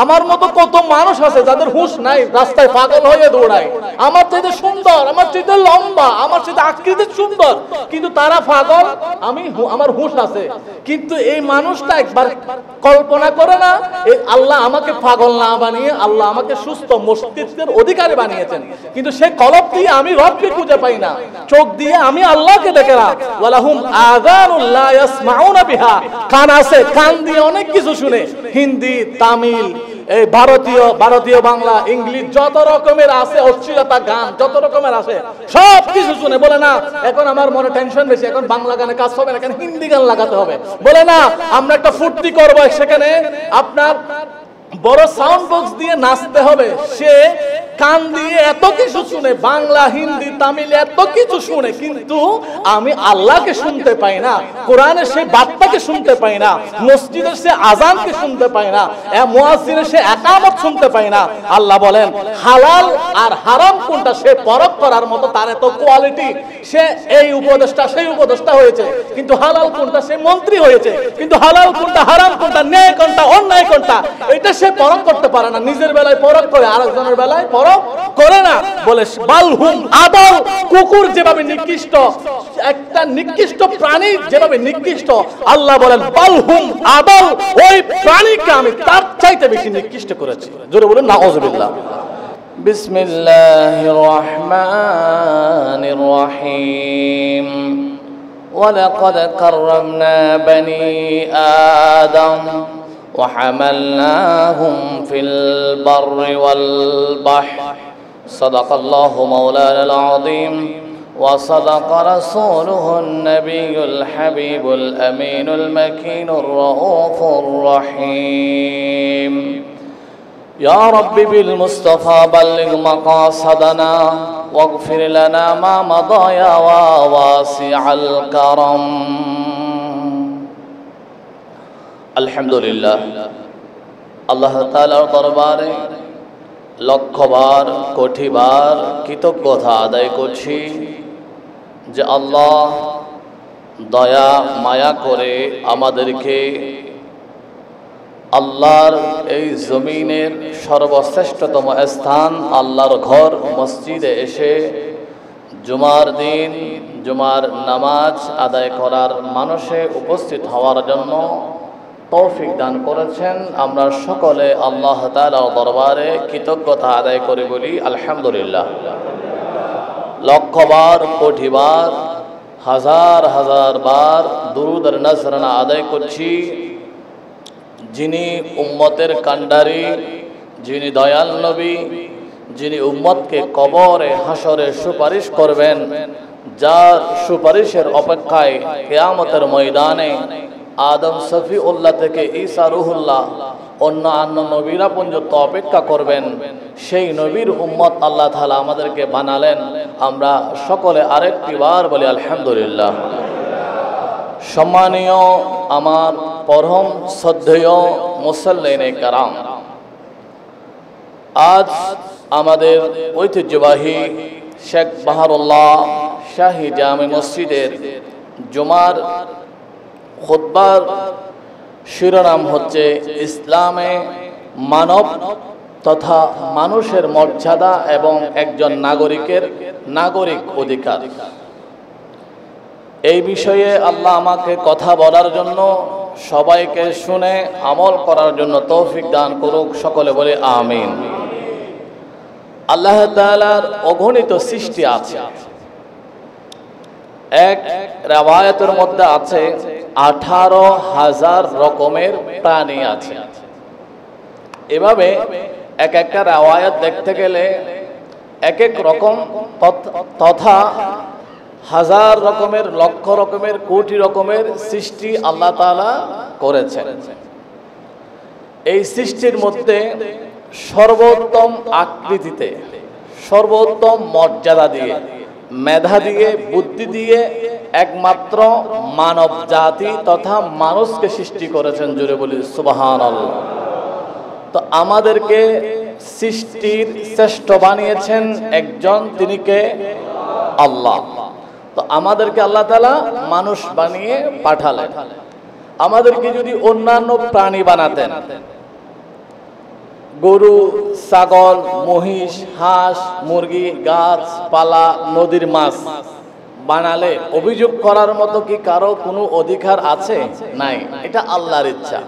আমার মতো কত মানুষ আছে যাদের হুঁশ নাই, রাস্তায় পাগল হয়ে দৌড়ায়। আমার চাইতে সুন্দর, আমার চাইতে লম্বা, আমার চাইতে আকৃতি সুন্দর, কিন্তু তারা পাগল, আমার হুঁশ আছে। কিন্তু এই মানুষটা একবার কল্পনা করে না, এই আল্লাহ আমাকে পাগল না বানিয়ে আল্লাহ আমাকে সুস্থ মস্তিষ্কের অধিকারী বানিয়েছেন, কিন্তু সে কলব দিয়ে আমি রবকে খুঁজে পাই না, চোখ দিয়ে আমি আল্লাহকে দেখে না। ওয়ালাহুম আযানুন লা ইয়াসমাউনা বিহা, কান আছে, কান দিয়ে অনেক কিছু শুনে, হিন্দি, তামিল, এই ভারতীয় বাংলা, ইংলিশ, যত রকমের আছে অশ্লীলতা গান, যত রকমের আছে সব কিছু শুনে। বলে না এখন আমার মনে টেনশন বেশি, এখন বাংলা গানে কাজ হবে না, এখন হিন্দি গান লাগাতে হবে। বলে না আমরা একটা ফুর্তি করবো, সেখানে আপনার বড় সাউন্ড বক্স দিয়ে নাচতে হবে। সে কান দিয়ে এত কিছু শুনে, বাংলা, হিন্দি, তামিল এত কিছু শুনে, কিন্তু আমি আল্লাহকে শুনতে পাই না, কোরআনের সেই বার্তাকে শুনতে পাই না, মসজিদের সে আজানকে শুনতে পাই না, মুয়াজ্জিনের সে ইকামত শুনতে পাই না। আল্লাহ বলেন হালাল আর হারাম কোনটা সে পরখ করার মতো তার এত কোয়ালিটি, সে এই উপদেষ্টা সেই উপদেষ্টা হয়েছে, কিন্তু হালাল কোনটা সে মন্ত্রী হয়েছে, কিন্তু হালাল কোনটা হারাম কোনটা ন্যায় কোনটা অন্যায় কোনটা এটা সে পরখ করতে পারে না। নিজের বেলায় পরখ করে, আরেকজনের বেলায় পরখ করে না। বলে বালহুম আদল, কুকুর যেভাবে নিকৃষ্ট, একটা নিকৃষ্ট প্রাণী যেভাবে নিকৃষ্ট, আল্লাহ বলেন বালহুম আদল, ওই প্রাণীকে আমি তার চাইতে বেশি নিকৃষ্ট করেছি। জোরে বলুন নাউযুবিল্লাহ। বিসমিল্লাহির রহমানির রহিম। ওয়ালাকাদ কাররামনা বনি আদম وحملناهم في البر والبحر صدق الله مولانا العظيم وصدق رسوله النبي الحبيب الأمين المكين الرؤوف الرحيم يا رب بالمصطفى بلغ مقاصدنا واغفر لنا ما مضى يا واسع الكرم আলহামদুলিল্লাহ, আল্লাহ তাআলার দরবারে লক্ষবার কোটিবার কৃতজ্ঞতা আদায় করছি যে আল্লাহ দয়া মায়া করে আমাদেরকে আল্লাহর এই জমিনের সর্বশ্রেষ্ঠতম স্থান আল্লাহর ঘর মসজিদে এসে জুমার দিন জুমার নামাজ আদায় করার মানুষে উপস্থিত হওয়ার জন্য তৌফিক দান করেছেন। আমরা সকলে আল্লাহ তাআলার দরবারে কৃতজ্ঞতা আদায় করে বলি আলহামদুলিল্লাহ। লক্ষবার কোটিবার হাজার হাজার বার দুরূদ আর নজরানা আদায় করছি যিনি উম্মতের কান্ডারি, যিনি দয়াল নবী, যিনি উম্মতকে কবরে হাসরে সুপারিশ করবেন, যার সুপারিশের অপেক্ষায় কিয়ামতের ময়দানে আদম সফিউল্লাহ থেকে ঈসা রুহুল্লাহ অন্যান্য নবীরা পর্যন্ত অপেক্ষা করবেন, সেই নবীর উম্মত আল্লাহ তাআলা আমাদেরকে বানালেন। আমরা সকলে আরেকটি বার বলি আলহামদুলিল্লাহ। সম্মানীয় আমার পরম শ্রদ্ধেয় মুসল্লিনে কারাম, আজ আমাদের ঐতিহ্যবাহী শেখ বাহারুল্লাহ শাহী জামে মসজিদের জুমার খুতবার শিরোনাম হচ্ছে ইসলামে মানব তথা মানুষের মর্যাদা এবং একজন নাগরিকের নাগরিক অধিকার। এই বিষয়ে আল্লাহ আমাকে কথা বলার জন্য, সবাইকে শুনে আমল করার জন্য তৌফিক দান করুক, সকলে বলে আমিন। আল্লাহ তাআলার অগণিত সৃষ্টি আছে। এক riwayতের মধ্যে আছে 18,000 রকমের প্রাণী আছে। এভাবে এক একটা riwayত দেখতে গেলে এক এক রকম তথা হাজার রকমের, লক্ষ রকমের, কোটি রকমের সৃষ্টি আল্লাহ তাআলা করেছেন। এই সৃষ্টির মধ্যে সর্বোত্তম আকৃতিতে, সর্বোত্তম মর্যাদা দিয়ে, মেধা দিয়ে, বুদ্ধি দিয়ে একমাত্র মানব জাতি তথা মানুষকে সৃষ্টি করেছেন। জুড়ে বলি সুবহানাল্লাহ। তো আমাদেরকে সৃষ্টির শ্রেষ্ঠ বানিয়েছেন একজন, তিনি কে? আল্লাহ। তো আমাদেরকে আল্লাহ তাআলা মানুষ বানিয়ে পাঠালেন। আমাদেরকে যদি অন্যান্য প্রাণী বানাতেন গরু, ছাগল, মহিষ, হাঁস, মুরগি, গাছপালা, নদীর মাছ বানালে অভিযোগ করার মতো কি কারো কোনো অধিকার আছে? নাই। এটা আল্লাহর ইচ্ছা।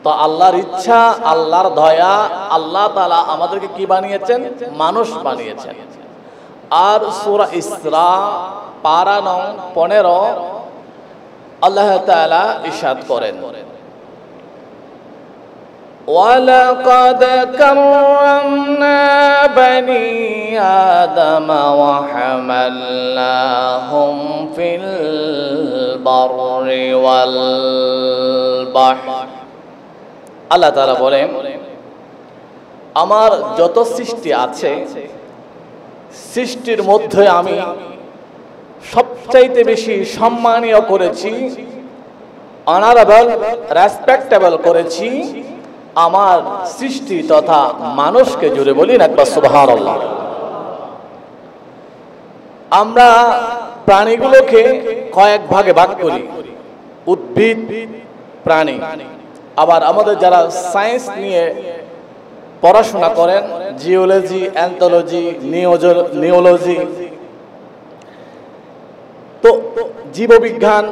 তো আল্লাহর ইচ্ছা, আল্লাহর দয়া, আল্লাহ তাআলা আমাদেরকে কি বানিয়েছেন? মানুষ বানিয়েছেন। আর সূরা ইসরা পারা নং 15 আল্লাহ তাআলা ইরশাদ করেন, وَلَقَدْ كَرَّمْنَا بَنِي آدَمَ وَحَمَلْنَاهُمْ فِي الْبَرِّ وَالْبَحْرِ। আল্লাহ তাআলা বলেন, আমার যত সৃষ্টি আছে সৃষ্টির মধ্যে আমি সবচাইতে বেশি সম্মানীয় করেছি, অনারেবল, রেসপেক্টেবল করেছি আমার সৃষ্টি তথা মানুষকে। জুড়ে বলি না একবার সুবহানাল্লাহ। আমরা প্রাণীগুলোকে কয়েক ভাগে ভাগ করি, উদ্ভিদ, প্রাণী। আবার আমাদের যারা সায়েন্স নিয়ে পড়াশোনা করেন, জিওলজি, অ্যান্থোলজি, নিওলজি, তো জীববিজ্ঞান,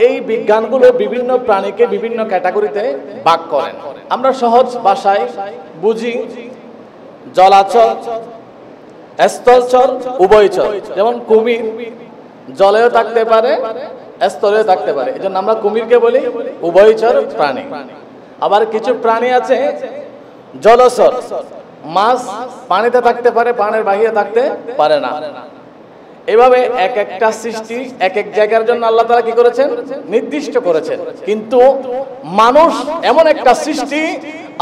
এই বিজ্ঞানগুলো বিভিন্ন প্রাণীকে বিভিন্ন ক্যাটাগরিতে ভাগ করেন। আমরা সহজ ভাষায় বুঝি জলাচর, স্থলচর, উভয়চর। যেমন কুমির জলেও থাকতে পারে, স্থলেও থাকতে পারে, এই জন্য আমরা কুমিরকে বলি উভয়চর প্রাণী। আবার কিছু প্রাণী আছে জলচর, মাছ পানিতে থাকতে পারে, পানির বাহিরে থাকতে পারে না। এভাবে এক একটা সৃষ্টি এক এক জায়গার জন্য আল্লাহ তাআলা কি করেছেন? নির্দিষ্ট করেছেন। কিন্তু মানুষ এমন একটা সৃষ্টি,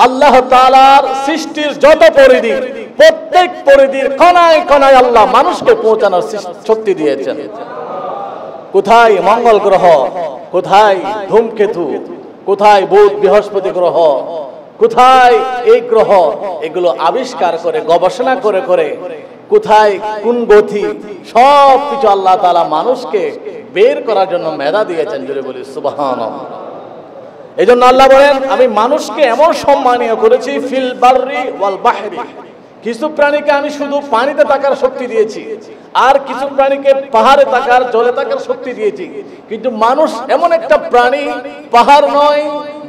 আল্লাহ তাআলার সৃষ্টির যত পরিধি, প্রত্যেক পরিধির কোনায় কোনায় আল্লাহ মানুষকে পৌঁছানোর শক্তি দিয়েছেন। কোথায় মঙ্গল গ্রহ, কোথায় ধূমকেতু, কোথায় বুধ বৃহস্পতি গ্রহ, কোথায় এই গ্রহ, এগুলো আবিষ্কার করে গবেষণা করে করে কোথায় কোন গতি, সব কিছু আল্লাহ তাআলা মানুষকে বের করার জন্য মেধা দিয়েছেন। জুড়ে বলি সুবহানাল্লাহ। এই জন্য আল্লাহ বলেন, আমি মানুষকে এমন সম্মানীয় করেছি, ফিল বাররি ওয়াল বাহরি। কিছু প্রাণীকে আমি শুধু পানিতে থাকার শক্তি দিয়েছি, আর কিছু প্রাণীকে পাহাড়ে থাকার, জলে থাকার শক্তি দিয়েছি। কিন্তু মানুষ এমন একটা প্রাণী, পাহাড় নয়,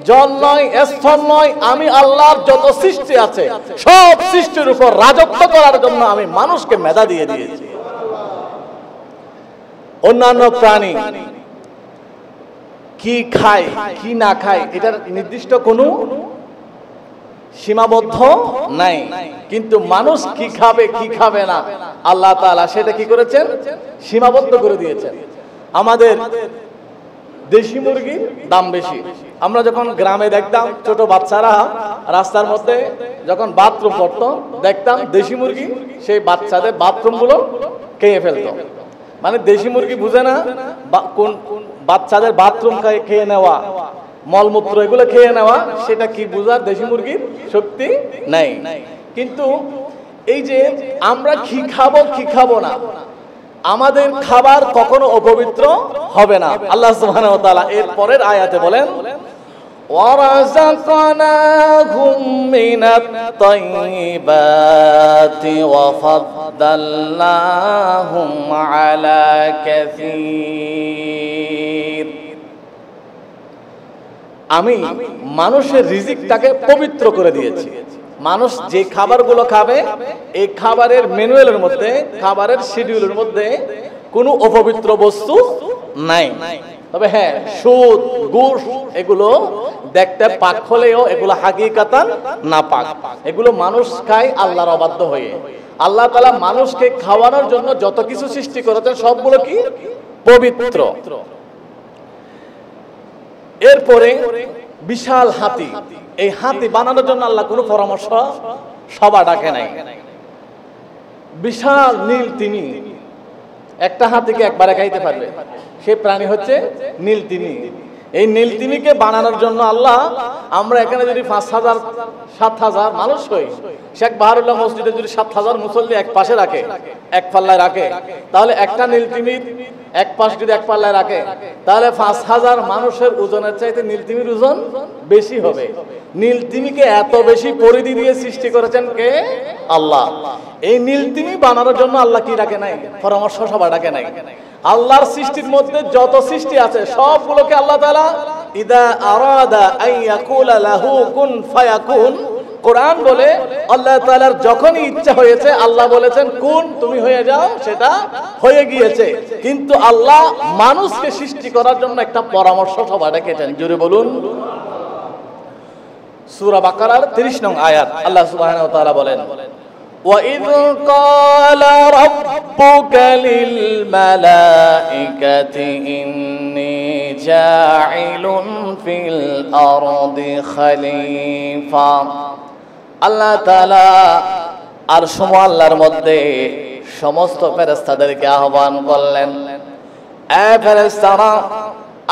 জল নয়, স্থল নয়, আমি আল্লাহর যত সৃষ্টি আছে সব সৃষ্টির উপর রাজত্ব করার জন্য আমি মানুষকে মেধা দিয়ে দিয়েছি। অন্যান্য প্রাণী কি খায় কি না খায় এটার নির্দিষ্ট কোনো সীমাবদ্ধ নাই, কিন্তু মানুষ কি খাবে কি খাবে না আল্লাহ তাআলা সেটা কি করেছেন? সীমাবদ্ধ করে দিয়েছেন। আমাদের দেশি মুরগির দাম বেশি। আমরা যখন গ্রামে দেখতাম ছোট বাচ্চারা রাস্তার মধ্যে যখন বাথরুম করতো, দেখতাম দেশি মুরগি সেই বাচ্চাদের বাথরুম গুলো খেয়ে ফেলতো। মানে দেশি মুরগি বুঝে না কোন বাচ্চাদের বাথরুম খেয়ে নেওয়া, মলমূত্র এগুলো খেয়ে নেওয়া, সেটা কি বুঝার দেশি মুরগির শক্তি নাই। কিন্তু এই যে আমরা কি খাবো কি খাবো না, আমাদের খাবার কখনো অপবিত্র হবে না। আল্লাহ সুবহানাহু ওয়া তাআলা এর পরের আয়াতে বলেন, ওয়ারাযাকনাহুম মিনাত তাইয়্যিবাতি ওয়া ফাদ্দালনাহুম আলা কাসীর। আমি মানুষের রিজিকটাকে পবিত্র করে দিয়েছি। মানুষ যে খাবারগুলো খাবে, এই খাবারের ম্যানুয়ালের মধ্যে, খাবারের শিডিউলের মধ্যে কোনো অপবিত্র বস্তু নাই। তবে হ্যাঁ, সুদ, ঘুষ এগুলো দেখতে পাক হলেও এগুলো হাকিকাতান না পাক। এগুলো মানুষ খায় আল্লাহর অবাধ্য হয়ে। আল্লাহ তাআলা মানুষকে খাওয়ানোর জন্য যত কিছু সৃষ্টি করেছেন সবগুলো কি পবিত্র। এরপরে বিশাল হাতি, এই হাতি বানানোর জন্য আল্লাহ কোনো পরামর্শ সভা ডাকে নাই। বিশাল নীল তিমি, একটা হাতিকে একবারে খাইতে পারবে, সে প্রাণী হচ্ছে নীল তিমি। এই নীলতিমিকে বানানোর জন্য আল্লাহ, আমরা এখানে যদি 5,000 7,000 মানুষ হই, শেখ বাহারুল্লাহ মসজিদে যদি 7,000 মুসল্লি এক পাশে রাখে, এক পাল্লায় রাখে, তাহলে একটা নীলতিমির এক পাশ যদি এক পাল্লায় রাখে, তাহলে 5,000 মানুষের ওজনের চাইতে নীলতিমির ওজন বেশি হবে। নীলতিমিকে এত বেশি পরিধি দিয়ে সৃষ্টি করেছেন কে? আল্লাহ। এই নীলতিমি বানানোর জন্য আল্লাহ কি রাখে নাই? পরামর্শ সভা ডাকে নাই। আল্লাহর সৃষ্টির মধ্যে যত সৃষ্টি আছে সবগুলোকে আল্লাহ তাআলা ইদা আরাদা আন ইয়াকুলা লাহু কুন ফায়াকুন, কোরআন বলে আল্লাহ তাআলার যখনই ইচ্ছা হয়েছে আল্লাহ বলেছেন কুন, তুমি হয়ে যাও, সেটা হয়ে গিয়েছে। কিন্তু আল্লাহ মানুষকে সৃষ্টি করার জন্য একটা পরামর্শ সভা ডেকেছেন। জোরে বলুন। সূরা বাকারার 30 নং আয়াত আল্লাহ সুবহানাহু ওয়া তাআলা বলেন, وَإِذْ قَالَ رَبُّكَ لِلْمَلَائِكَةِ إِنِّي جَاعِلٌ فِي الْأَرْضِ خَلِيفَةً, আল্লাহ তাআলা আরশ আল্লাহর মধ্যে সমস্ত ফেরেশতাদেরকে আহ্বান করলেন, এ ফেরেশতারা,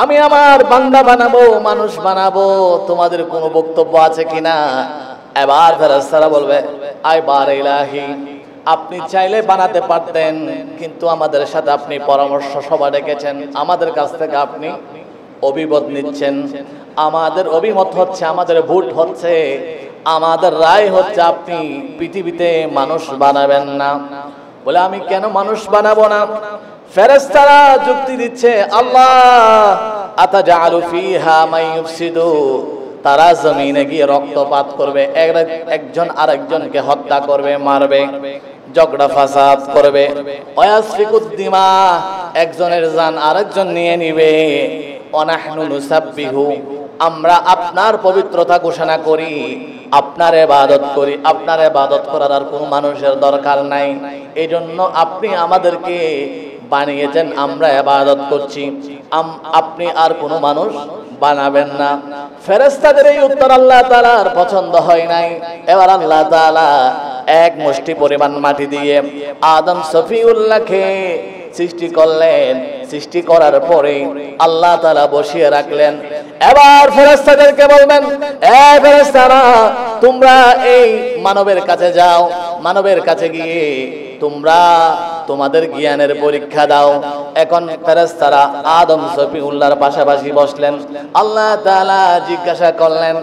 আমি আমার বান্দা বানাবো, মানুষ বানাবো, তোমাদের কোনো বক্তব্য আছে কিনা? এবার ফেরেশতারা বলবে, আয় বারে ইলাহি, আপনি চাইলে বানাতে পারতেন, কিন্তু আমাদের সাথে আপনি পরামর্শ সভা ডেকেছেন, আমাদের কাছ থেকে আপনি অভিমত নিচ্ছেন, আমাদের অভিমত হচ্ছে, আমাদের ভোট হচ্ছে, আমাদের রায় হচ্ছে আপনি পৃথিবীতে মানুষ বানাবেন না। বলে আমি কেন মানুষ বানাবো না? ফেরেশতারা যুক্তি দিচ্ছে, আল্লাহ আতাজালু ফিহা মান ইউফসিদু, তারা জমিনে গিয়ে রক্তপাত করবে, একজন আরেকজনকে হত্যা করবে, মারবে, ঝগড়া ফাসাদ করবে, ওয়াসফিকুদ দিমা, একজনের জান আরেকজন নিয়ে নিবে, ওয়ানাহনু নুসাব্বিহু, আমরা আপনার পবিত্রতা ঘোষণা করি, আপনার ইবাদত করি, আপনার ইবাদত করার আর কোনো মানুষের দরকার নাই, এজন্য আপনি আমাদেরকে বানিয়েছেন, আমরা ইবাদত করছি, আপনি আর কোনো মানুষ বানাবেন না। ফেরেশতাদের এই উত্তর আল্লাহ তাআলার পছন্দ হয় নাই। এবার আল্লাহ তাআলা এক মুষ্টি পরিমাণ মাটি দিয়ে আদম সফিউল্লাহকে সৃষ্টি করলেন। সৃষ্টি করার পরে আল্লাহ তাআলা বসিয়ে রাখলেন। এবার ফেরেশতাদেরকে বলবেন, এ ফেরেশতারা, তোমরা এই মানবের কাছে যাও, মানবের কাছে গিয়ে তোমরা তোমাদের জ্ঞানের পরীক্ষা দাও। এখন ফেরেশতারা আদম সফিউল্লাহর পাশাপাশি বসলেন। আল্লাহ তাআলা জিজ্ঞাসা করলেন,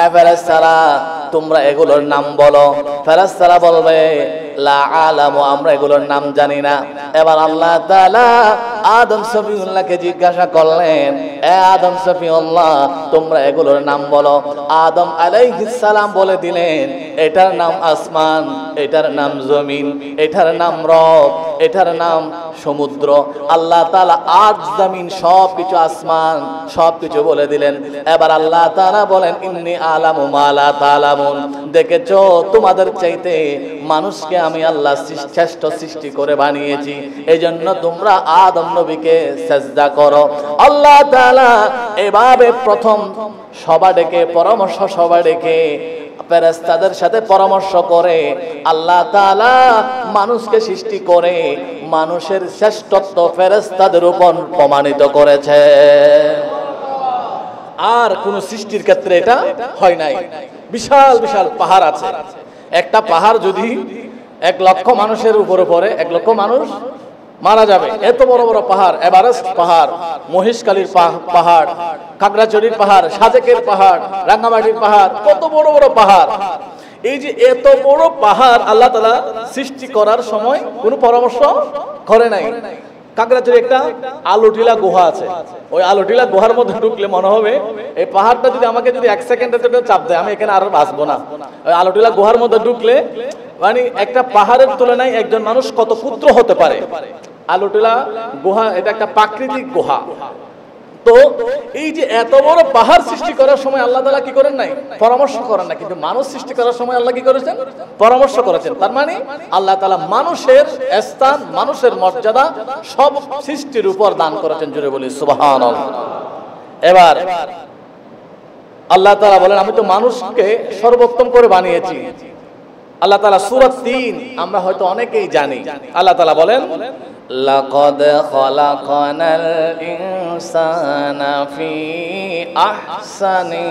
এ ফেরেশতারা, তোমরা এগুলোর নাম বলো। ফেরেশতারা বলবে, লা আলামু, আমরা এগুলোর নাম জানি না। এবার আল্লাহ তাআলা আদম সফিউল্লাহকে জিজ্ঞাসা করলেন, এ আদম সফিউল্লাহ, তোমরা এগুলোর নাম বলো। আদম আলাইহিস সালাম বলে দিলেন, এটার নাম আসমান, এটার নাম জমিন, এটার নাম রব, এটার নাম সমুদ্র। আল্লাহ তাআলা আজ জমিন সবকিছু, আসমান সবকিছু বলে দিলেন। এবার আল্লাহ তাআলা বলেন, ইন্নী আলামু মা লা তাআলামুন, দেখেছো তোমাদের চাইতে মানুষকে আমি আল্লাহ শ্রেষ্ঠ সৃষ্টি করে বানিয়েছি, এজন্য তোমরা আদম নবীকে সিজদা করো। আল্লাহ তাআলা এভাবে প্রথম সভা ডেকে, পরামর্শ সভা ডেকে ফেরেশতাদের সাথে পরামর্শ করে আল্লাহ তাআলা মানুষকে সৃষ্টি করে মানুষের শ্রেষ্ঠত্ব ফেরেশতাদের উপর প্রমাণিত করেছে। আর কোন সৃষ্টির ক্ষেত্রে এটা হয় নাই। বিশাল বিশাল পাহাড় আছে, একটা পাহাড় যদি 1 লক্ষ মানুষের উপরে পড়ে, 1 লক্ষ মানুষ মারা যাবে। এত বড় বড় পাহাড়, এভারেস্ট পাহাড়, মহেশখালীর পাহাড়, খাগড়াছড়ির পাহাড়, সাজেকের পাহাড়, রাঙ্গামাটির পাহাড়, কত বড় বড় পাহাড়। এই যে এত বড় পাহাড় আল্লাহ তাআলা সৃষ্টি করার সময় কোনো পরামর্শ করে নাই। খাগড়াছড়ি একটা আলোটিলা গুহা আছে, ওই আলোটিলা গুহার মধ্যে ঢুকলে মনে হবে এই পাহাড়টা যদি আমাকে যদি 1 সেকেন্ডের জন্য চাপ দেয়, আমি এখানে আর বাঁচবো না। ওই আলোটিলা গুহার মধ্যে ঢুকলে মানে একটা পাহাড়ের তুলনায় একজন মানুষ কত ক্ষুদ্র হতে পারে। আলোটিলা গুহা এটা একটা প্রাকৃতিক গুহা। তো এই যে এত বড় পাহাড় সৃষ্টি করার সময় আল্লাহ তাআলা কি করেন নাই? পরামর্শ করেন না। কিন্তু মানুষ সৃষ্টি করার সময় আল্লাহ কি করেছেন? পরামর্শ করেছেন। তার মানে আল্লাহ তাআলা মানুষের স্থান, মানুষের মর্যাদা সব সৃষ্টির উপর দান করেছেন। জোরে বলি সুবহানাল্লাহ। এবার আল্লাহ তাআলা বলেন, আমি তো মানুষকে সর্বোত্তম করে বানিয়েছি। আল্লাহ তাআলা সূরা ৩ আমরা হয়তো অনেকেই জানি। আল্লাহ তাআলা বলেন, লাকাদ খালাকানাল ইনসানা ফি আহসানি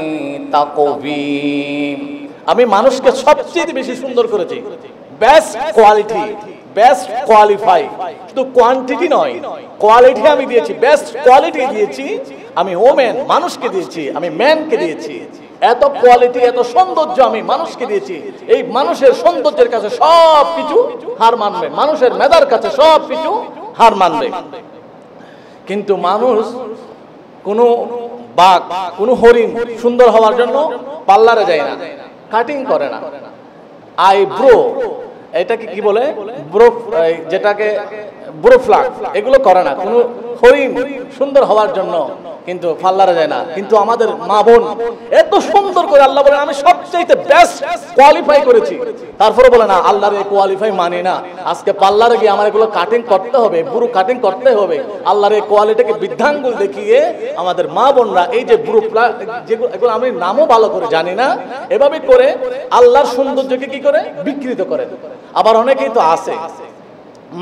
তাকওয়িম। আমি মানুষকে সবচেয়ে বেশি সুন্দর করেছি, বেস্ট কোয়ালিটি, বেস্ট কোয়ালিফাই, শুধু কোয়ান্টিটি নয়, কোয়ালিটি আমি দিয়েছি, বেস্ট কোয়ালিটি দিয়েছি আমি ওমেন, মানুষকে দিয়েছি, আমি ম্যানকে দিয়েছি। এত কোয়ালিটি, এত সৌন্দর্য আমি মানুষকে দিয়েছি। এই মানুষের সৌন্দর্যের কাছে সব কিছু হার মানবে, মানুষের মেধার কাছে সব কিছু হার মানবে। কিন্তু মানুষ কোনো বাঘ, কোনো হরিণ সুন্দর হওয়ার জন্য পার্লারে যায় না, কাটিং করে না, আইব্রো, এটাকে কি বলে, ব্রো, যেটাকে ব্রো ফ্লাগ, এগুলো করে না কোনো হরিণ সুন্দর হওয়ার জন্য, কিন্তু পার্লারে যায় না। কিন্তু আমাদের মা বোন এত সুন্দর করে, আল্লাহ বলেন আমি সবচেয়ে বেস্ট কোয়ালিফাই করেছি, তারপরে বলে না আল্লাহর এই কোয়ালিফাই মানে না, আজকে পার্লারে গিয়ে আমার এগুলো কাটিং করতে হবে, ব্রু কাটিং করতে হবে। আল্লাহর এই কোয়ালিটিকে বৃদ্ধাঙ্গুল দেখিয়ে আমাদের মা বোনরা এই যে ব্রু ফ্লাগ, যেগুলো এগুলো আমি নামও ভালো করে জানি না, এভাবে করে আল্লাহর সৌন্দর্যকে কি করে বিকৃত করে। আবার অনেকেই তো আছে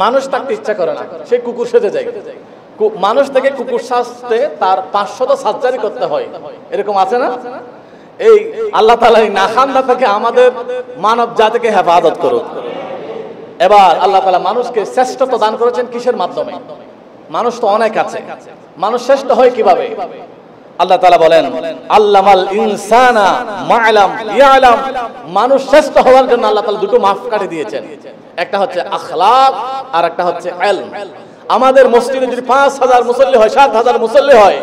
মানুষ থাকতে ইচ্ছা করে না, সে কুকুর সেজে যায়, মানুষ থেকে কুকুর সাজতে তার 500 সার্জারি করতে হয়, এরকম আছে না? এই আল্লাহ তাআলা এই নাখান্দা থেকে আমাদের মানব জাতিকে হেফাজত করুক। এবার আল্লাহ তাআলা মানুষকে শ্রেষ্ঠত্ব দান করেছেন কিসের মাধ্যমে? মানুষ তো অনেক আছে, মানুষ শ্রেষ্ঠ হয় কিভাবে? আল্লাহ তাআলা বলেন, আল্লামাল ইনসানা মা'লাম ইয়ালাম। মানুষ শ্রেষ্ঠ হওয়ার জন্য আল্লাহ তাআলা দুটো মাপকাঠি দিয়েছেন, একটা হচ্ছে আখলাক আর একটা হচ্ছে ইলম। আমাদের মসজিদে যদি 5000 মুসল্লি হয়, 7000 মুসল্লি হয়,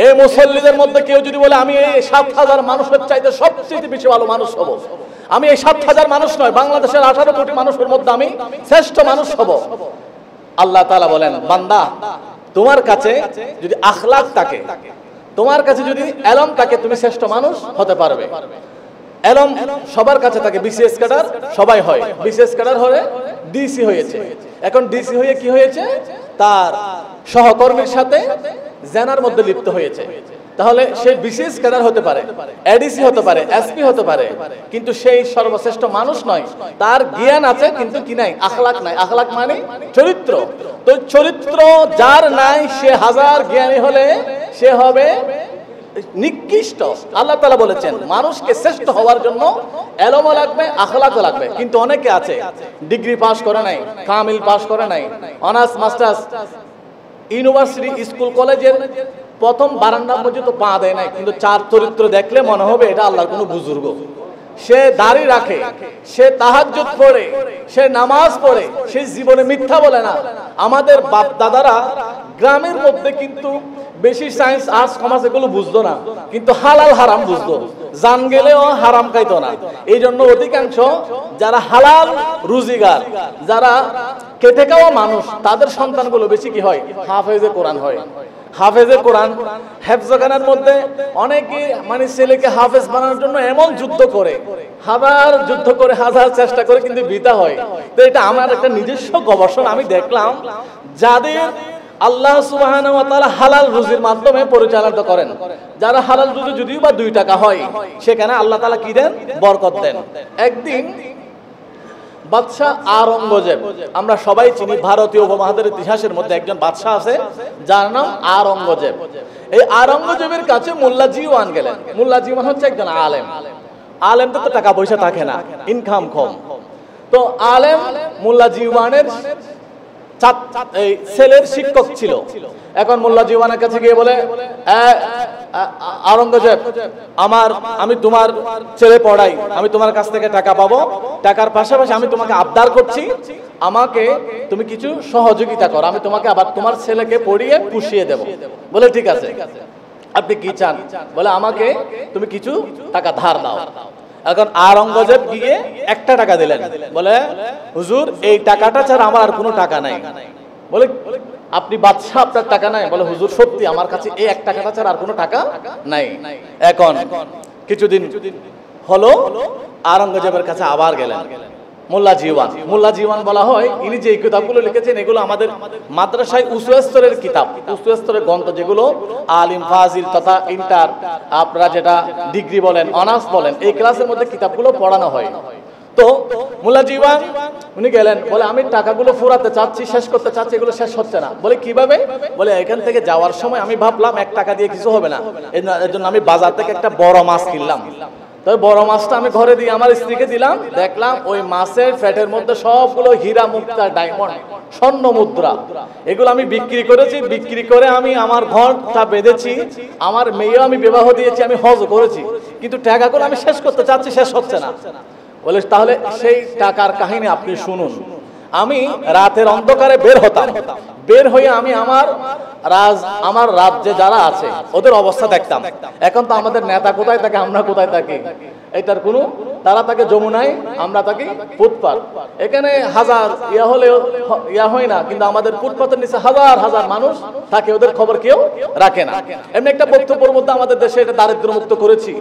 এই মুসল্লিদের মধ্যে কেউ যদি বলে আমি এই 7000 মানুষের চাইতে সবচেয়ে বেশি ভালো মানুষ হব, আমি এই 7000 মানুষ নয়, বাংলাদেশের 18 কোটি মানুষের মধ্যে আমি শ্রেষ্ঠ মানুষ হব, আল্লাহ তাআলা বলেন বান্দা তোমার কাছে যদি আখলাক থাকে, তোমার কাছে যদি ইলম থাকে, তুমি শ্রেষ্ঠ মানুষ হতে পারবে। ইলম সবার কাছে থাকে, বিসিএস ক্যাডার সবাই হয়, বিসিএস ক্যাডার হয়ে ডিসি হয়েছে, এখন ডিসি হয়ে কি হয়েছে, তার সহকর্মীর সাথে জেনার মধ্যে লিপ্ত হয়েছে, তাহলে সে বিসিএস ক্যাডার হতে পারে, এডিসি হতে পারে, এসপি হতে পারে, কিন্তু সেই সর্বশ্রেষ্ঠ মানুষ নয়। তার জ্ঞান আছে কিন্তু কি নাই, আখলাক নাই। আখলাক মানে চরিত্র। তো চরিত্র যার নাই, সে হাজার জ্ঞানী হলে সে হবে নিকৃষ্ট। আল্লাহ তাআলা বলেছেন মানুষকে শ্রেষ্ঠ হওয়ার জন্য ইলমও লাগবে, আখলাকও লাগবে। কিন্তু অনেকে আছে ডিগ্রি পাস করে নাই, কামিল পাস করে নাই, অনার্স মাস্টার্স, ইউনিভার্সিটি, স্কুল, কলেজের প্রথম বারান্দা পর্যন্ত পা দেয় নাই, কিন্তু চার চরিত্র দেখলে মনে হবে এটা আল্লাহর কোনো বুজুর্গ। সে দাড়ি রাখে, সে তাহাজ্জুদ পড়ে, সে নামাজ পড়ে, সে জীবনে মিথ্যা বলে না। আমাদের বাপ দাদারা গ্রামের মধ্যে কিন্তু বেশি সায়েন্স, আর্টস, কমার্স এগুলো বুঝতো না, কিন্তু হালাল হারাম বুঝতো, জান গেলেও হারাম খাইতো না। এই জন্য অধিকাংশ যারা হালাল রুজিগার, যারা খেটে খাওয়া মানুষ, তাদের সন্তানগুলো বেশি কি হয়, হাফেজে কোরআন হয়। হাফেজে কোরআন হেফজখানার মধ্যে অনেকে মানে ছেলেকে হাফেজ বানানোর জন্য এমন যুদ্ধ করে, হাজার যুদ্ধ করে, হাজার চেষ্টা করে, কিন্তু বিতা হয়। তো এটা আমার একটা নিজস্ব গবেষণা, আমি দেখলাম যাদের আল্লাহ সুবহানাহু ওয়া তাআলা হালাল রুজির মাধ্যমে পরিচালিত করেন, যারা হালাল রুজি যদিও বা 2 টাকা হয়, সেখানে আল্লাহ তাআলা কি দেন, বরকত দেন। একদিন বাদশাহ আওরঙ্গজেব, আমরা সবাই চিনি, ভারতীয় উপমহাদেশের ইতিহাসের মধ্যে একজন বাদশাহ আছে যার নাম আওরঙ্গজেব। এই আওরঙ্গজেবের কাছে মোল্লা জীওয়ান গেলেন। মোল্লা জীওয়ান হচ্ছে একজন আলেম। আলেমদের তো টাকা পয়সা থাকে না, ইনকাম কম। তো আলেম মোল্লা জীওয়ানের ছেলের শিক্ষক ছিল। এখন মোল্লা জীওয়ানের কাছে গিয়ে বলে, আওরঙ্গজেব, আমি তোমার ছেলে পড়াই, আমি তোমার কাছ থেকে টাকা পাবো, টাকার পাশাপাশি আমি তোমাকে আবদার করছি, আমাকে তুমি কিছু সহযোগিতা করো, আমি তোমাকে আবার তোমার ছেলেকে পড়িয়ে পুষিয়ে দেব। বলে ঠিক আছে, আপনি কি চান? বলে আমাকে তুমি কিছু টাকা ধার দাও। এখন আওরঙ্গজেব গিয়ে 1 টাকা দিলেন, বলে হুজুর এই টাকাটা ছাড়া আমার আর কোনো টাকা নাই। বলে আপনি বাদশাহ, আপনার টাকা নাই? বলে হুজুর সত্যি আমার কাছে এই 1 টাকাটা ছাড়া আর কোনো টাকা নাই। এখন কিছুদিন হলো, আওরঙ্গজেবের কাছে আবার গেলেন মোল্লা জীওয়ান। মোল্লা জীওয়ান বলা হয়, ইনি যে কিতাবগুলো লিখেছেন এগুলো আমাদের মাদ্রাসায় উচ্চ স্তরের কিতাব, উচ্চ স্তরের গ্রন্থ, যেগুলো আলিম, ফাজিল তথা ইন্টার, আপনারা যেটা ডিগ্রি বলেন, অনার্স বলেন, এই ক্লাসের মধ্যে কিতাবগুলো পড়ানো হয়। তো মোল্লা জীবন উনি গেলেন, বলে আমি টাকাগুলো ফুরাতে চাচ্ছি, শেষ করতে চাচ্ছি, এগুলো শেষ হচ্ছে না। বলে কিভাবে? বলে এখান থেকে যাওয়ার সময় আমি ভাবলাম 1 টাকা দিয়ে কিছু হবে না, এর জন্য আমি বাজার থেকে একটা বড় মাছ কিনলাম। তো বড় মাছটা আমি ঘরে দিয়ে আমার স্ত্রীকে দিলাম, দেখলাম ওই মাছের ফ্যাটের মধ্যে সবগুলো হীরা, মুক্তা, ডায়মন্ড, স্বর্ণ মুদ্রা, এগুলো আমি বিক্রি করেছি। বিক্রি করে আমি আমার ঘরটা বেঁধেছি, আমার মেয়েও আমি বিবাহ দিয়েছি, আমি হজ করেছি, কিন্তু টাকাগুলো আমি শেষ করতে চাচ্ছি, শেষ হচ্ছে না। বলে তাহলে সেই টাকার কাহিনী আপনি শুনুন। আমি রাতের অন্ধকারে বের হতাম, বের হয়ে আমি আমার রাজ্যে যারা আছে ওদের অবস্থা দেখতাম। এখন তো আমাদের নেতা কোথায় থাকে, আমরা কোথায় থাকি, এটার কোনো, তারা থাকে যমুনায়, আমরা থাকি ফুটপাত। এখানে হাজার হলেও হয় না, কিন্তু আমাদের ফুটপাতের নিচে হাজার হাজার মানুষ থাকে, ওদের খবর কেউ রাখে না। এমনি একটা বক্তব্যের মধ্যে আমাদের দেশে এটা দারিদ্র মুক্ত করেছি,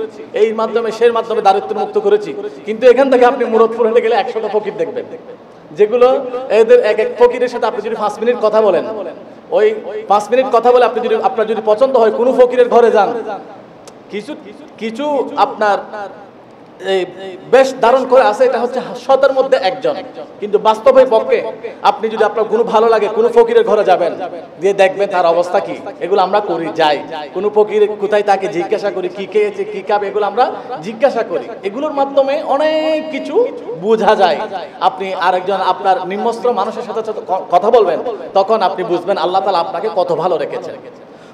এই মাধ্যমে সেই মাধ্যমে দারিদ্র মুক্ত করেছি। কিন্তু এখান থেকে আপনি মুরাদপুর হেঁটে গেলে 100টা ফকির দেখবেন, যেগুলো এদের এক এক ফকিরের সাথে আপনি যদি 5 মিনিট কথা বলেন, ওই 5 মিনিট কথা বলে আপনার যদি পছন্দ হয়, কোনো ফকিরের ঘরে যান, কিছু আপনার বেশ ধারণ করে আছে, এটা হচ্ছে 100-এর মধ্যে 1 জন। কিন্তু বাস্তবে পক্ষে আপনি যদি আপনার কোনো ভালো লাগে, কোনো ফকিরের ঘরে যাবেন, দিয়ে দেখবেন তার অবস্থা কি। এগুলো আমরা করি, যাই কোনো ফকির কোথায় তাকে জিজ্ঞাসা করি, কি খেয়েছে, কি খাবে, এগুলো আমরা জিজ্ঞাসা করি। এগুলোর মাধ্যমে অনেক কিছু বোঝা যায়। আপনি আরেকজন আপনার নিম্নস্ত্র মানুষের সাথে কথা বলবেন, তখন আপনি বুঝবেন আল্লাহ তাআলা আপনাকে কত ভালো রেখেছেন।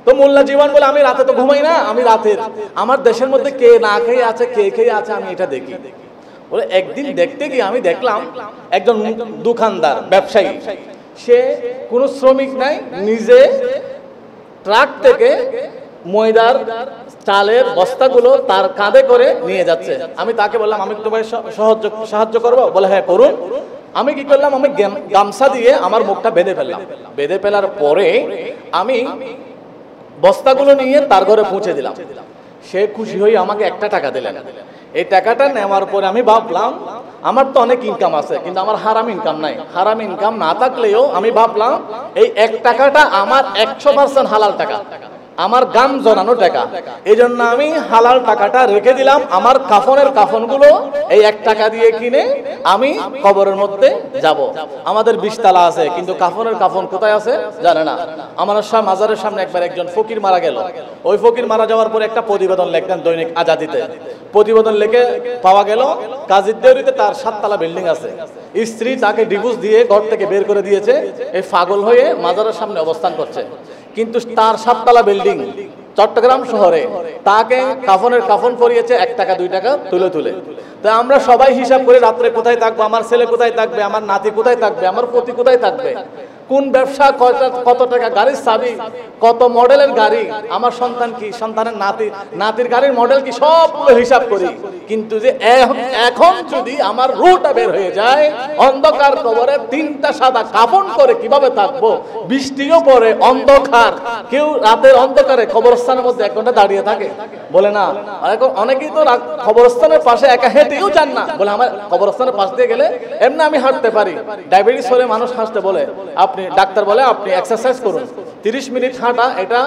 তো মোল্লা জীবন বলে আমি রাতে তো ঘুমাই না, আমি রাতের আমার দেশের মধ্যে কে না খেয়ে আছে, কে খেয়ে আছে, আমি এটা দেখি। বলে একদিন দেখতে গিয়ে আমি দেখলাম একজন দোকানদার, ব্যবসায়ী, সে কোনো শ্রমিক নাই, নিজে ট্রাক থেকে ময়দার চালের বস্তাগুলো তার কাঁধে করে নিয়ে যাচ্ছে। আমি তাকে বললাম আমি তোমায় সাহায্য করবো? বলে হ্যাঁ করুন। আমি কি করলাম, আমি গামছা দিয়ে আমার মুখটা বেঁধে ফেললাম। বেঁধে ফেলার পরে আমি বস্তাগুলো নিয়ে তার ঘরে পৌঁছে দিলাম। সে খুশি হয়ে আমাকে 1 টাকা দিলেন। এই টাকাটা নেওয়ার পরে আমি ভাবলাম আমার তো অনেক ইনকাম আছে, কিন্তু আমার হারাম ইনকাম নাই। হারাম ইনকাম না থাকলেও আমি ভাবলাম এই 1 টাকাটা আমার 100% হালাল টাকা, আমার গাম জড়ানো টাকা। এই জন্য আমি হালাল টাকাটা রেখে দিলাম। আমার কাফনের কাফনগুলো এই 1 টাকা দিয়ে কিনে আমি কবরের মধ্যে যাব। আমাদের 20 তলা আছে, কিন্তু কাফনের কাফন কোথায় আছে জানে না। আমার মাজারের সামনে একবার একজন ফকির মারা গেল। ওই ফকির মারা যাওয়ার পরে একটা প্রতিবেদন লিখতেন দৈনিক আজাদিতে। প্রতিবেদন লিখে পাওয়া গেল কাজীর দেউরিতে তার 7 তলা বিল্ডিং আছে। স্ত্রী তাকে ডিভোর্স দিয়ে ঘর থেকে বের করে দিয়েছে, এই পাগল হয়ে মাজারের সামনে অবস্থান করছে। কিন্তু তার 7 তলা বিল্ডিং চট্টগ্রাম শহরে, তাকে কাফনের কাফন পরিয়েছে 1 টাকা 2 টাকা তুলে তুলে। তো আমরা সবাই হিসাব করে রাত্রে কোথায় থাকবো, আমার ছেলে কোথায় থাকবে, আমার নাতি কোথায় থাকবে, আমার পতি কোথায় থাকবে, কোন ব্যবসা, কত টাকা গাড়ির চাবি, কত মডেলের গাড়ি, আমার সন্তান কি, সন্তানের নাতির গাড়ির মডেল কি, সবগুলো হিসাব করি। কিন্তু যে এখন যদি আমার রুটা বের হয়ে যায়, অন্ধকার কবরে 3টা সাদা কাফন করে কিভাবে থাকবো, বৃষ্টিও পড়ে, অন্ধকার, কেউ রাতের অন্ধকারে কবরস্থানের মধ্যে 1 ঘন্টা দাঁড়িয়ে থাকে? বলে না। এখন অনেকেই তো কবরস্থানের পাশে একা হেঁটেও যান না, বলে আমার কবরস্থানের পাশ দিয়ে গেলে এমনি আমি হাঁটতে পারি। ডায়াবেটিস হলে মানুষ হাসতে বলে, ডাক্তার বলে আপনি এক্সারসাইজ করুন, 30 মিনিট হাঁটা এটা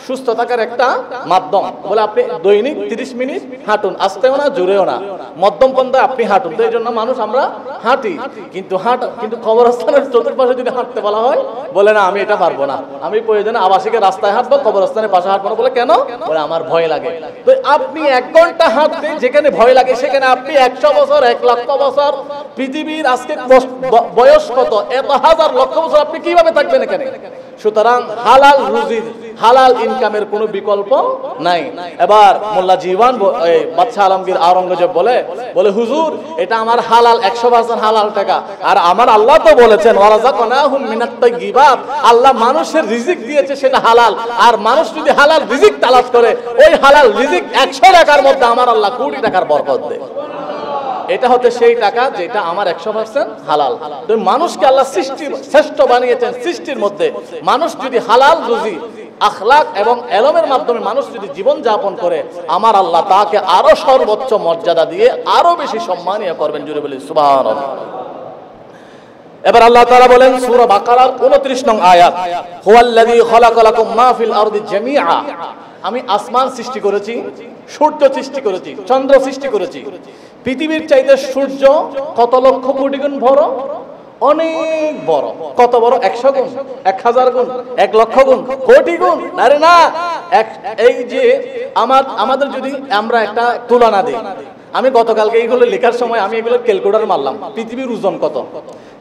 সুস্থ থাকার একটা মাধ্যম। বলে আপনি দৈনিক 30 মিনিট হাঁটুন, আস্তেও না জোরেও না, মধ্যম পন্থায় আপনি হাঁটুন। তো এই জন্য মানুষ আমরা হাঁটি, কিন্তু কবরস্থানের চতুর্পাশে যদি হাঁটতে বলা হয়, বলে না আমি এটা পারবো না, আমি প্রয়োজনে আবাসিকের রাস্তায় হাঁটবো, কবরস্থানের পাশে হাঁটবো না। বলে কেন? বলে আমার ভয় লাগে। তো আপনি 1 ঘন্টা হাঁটতে যেখানে ভয় লাগে, সেখানে আপনি 100 বছর 1 লক্ষ বছর, পৃথিবীর আজকে বয়স কত, এত হাজার লক্ষ বছর আপনি কিভাবে থাকবেন এখানে? সুতরাং হালাল রুজির, হালাল ইনকামের কোনো বিকল্প নাই। এবার মোল্লা জীবন বাদশাহ আলমগীর আওরঙ্গজেব বলে হুজুর এটা আমার হালাল 100% হালাল টাকা। আর আমার আল্লাহ তো বলেছেন ওয়ারাযাকনাহুম মিনাত তাইয়্যিবাত, আল্লাহ মানুষের রিজিক দিয়েছে সেটা হালাল। আর মানুষ যদি হালাল রিজিক তালাশ করে, ওই হালাল রিজিক 100 টাকার মধ্যে আমার আল্লাহ 20 টাকার বরকত দেয়। এটা হচ্ছে সেই টাকা যেটা আমার 100% হালাল। তো মানুষকে আল্লাহ শ্রেষ্ঠ বানিয়েছেন সৃষ্টির মধ্যে। মানুষ যদি হালাল রুজি, আখলাক এবং এলমের মাধ্যমে মানুষ যদি জীবন যাপন করে, আমার আল্লাহ তাকে আরো সর্বোচ্চ মর্যাদা দিয়ে আরো বেশি সম্মানীয় করবেন। জুড়ে বলি সুবহানাল্লাহ। এবার আল্লাহ তাআলা বলেন সূরা বাকারার 29 নং আয়াত, হুয়াল্লাযী খালাকা লাকুম মা ফিল আরদি জামিআ, আমি আসমান সৃষ্টি করেছি, সূর্য সৃষ্টি করেছি, চন্দ্র সৃষ্টি করেছি, পৃথিবীর চাইতে সূর্য কত লক্ষ কোটি গুণ বড়? অনেক বড়। কত বড়? 100 গুণ, 1000 গুণ, 1 লক্ষ গুণ, কোটি গুণ? আরে না, এই যে আমাদের যদি আমরা একটা তুলনা দিই, আমি গতকালকে এইগুলো লেখার সময় আমি এগুলো ক্যালকুলেটর মারলাম, পৃথিবীর ওজন কত।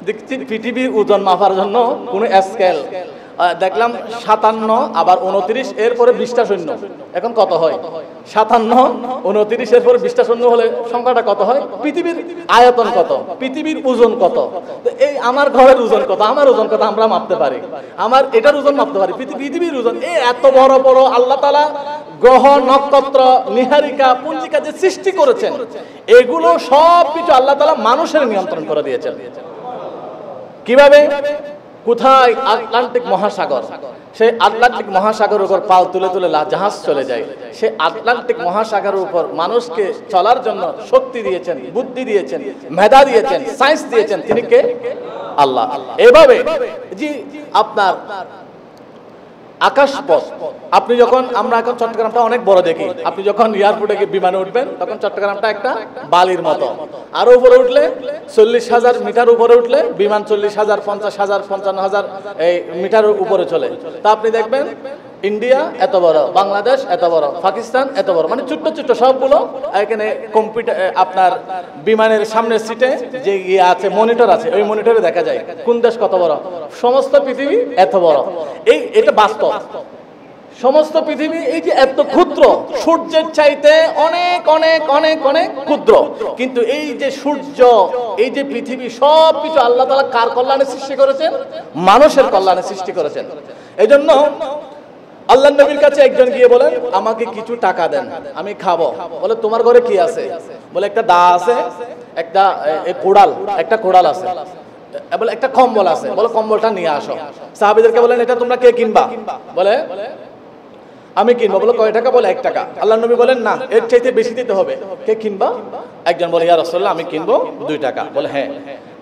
দেখছি পৃথিবীর ওজন মাপার জন্য কোনো স্কেল দেখলাম 57, আবার 29, এরপরে 20টা শূন্য। এখন কত হয়? 57, 29, এরপরে 20টা শূন্য হলে সংখ্যাটা কত হয়? পৃথিবীর আয়তন কত? পৃথিবীর ওজন কত? এই আমার ঘরের ওজন কত? আমার ওজন কত? আমরা মাপতে পারি। আমার এটার ওজন মাপতে পারি। পৃথিবীর ওজন এত বড় বড় আল্লাহ তাআলা গ্রহ, নক্ষত্র, নিহারিকা, পুঞ্জিকা যে সৃষ্টি করেছেন, এগুলো সব কিছু আল্লাহ তাআলা মানুষের নিয়ন্ত্রণ করে দিয়েছেন। কিভাবে? কোথায়? আটলান্টিক মহাসাগর। সেই আটলান্টিক মহাসাগরের উপর পাল তুলে তুলে জাহাজ চলে যায়। সেই আটলান্টিক মহাসাগরের উপর মানুষকে চলার জন্য শক্তি দিয়েছেন, বুদ্ধি দিয়েছেন, মেধা দিয়েছেন, সায়েন্স দিয়েছেন। তিনি কে? আল্লাহ। এভাবে জি আপনার আকাশপথ, আপনি যখন, আমরা এখন চট্টগ্রামটা অনেক বড় দেখি, আপনি যখন এয়ারপোর্টে গিয়ে বিমানে উঠবেন তখন চট্টগ্রামটা একটা বালির মতো। আরো উপরে উঠলে 40,000 মিটার উপরে উঠলে বিমান 40,000, 50,000, 55,000 এই মিটার উপরে চলে। তা আপনি দেখবেন ইন্ডিয়া এত বড়, বাংলাদেশ এত বড়, পাকিস্তান এত বড়, মানে ছোট্ট ছোট্ট সবগুলো। এখানে কম্পিউটার, আপনার বিমানের সামনের সিটে যে ইয়ে আছে, মনিটর আছে, ওই মনিটরে দেখা যায় কোন দেশ কত বড়। সমস্ত পৃথিবী এত বড়। এটা বাস্তব। সমস্ত পৃথিবী এই যে এত ক্ষুদ্র, সূর্যের চাইতে অনেক অনেক অনেক অনেক ক্ষুদ্র। কিন্তু এই যে সূর্য, এই যে পৃথিবী, সব কিছু আল্লাহ তাআলা কার কল্যাণে সৃষ্টি করেছেন? মানুষের কল্যাণে সৃষ্টি করেছেন। এই জন্য আল্লাহ নবীর কাছে একজন গিয়ে বলেন, আমাকে কিছু টাকা দেন, আমি খাবো। বলে, তোমার ঘরে কি আছে? বলে, একটা দা আছে, একটা কোড়াল, একটা কোড়াল আছে, বলে একটা কম্বল আছে। বলে, কম্বলটা নিয়ে আসো। সাহাবীদেরকে বলেন, এটা তোমরা কে কিনবা? বলে, আমি কিনবো। বলে, কয় টাকা? বলে, 1 টাকা। আল্লাহ নবী বলেন, না, এর চাইতে বেশি দিতে হবে। কে কিনবা? একজন বলে, ইয়া রাসূলুল্লাহ, আমি কিনবো 2 টাকা। বলে, হ্যাঁ।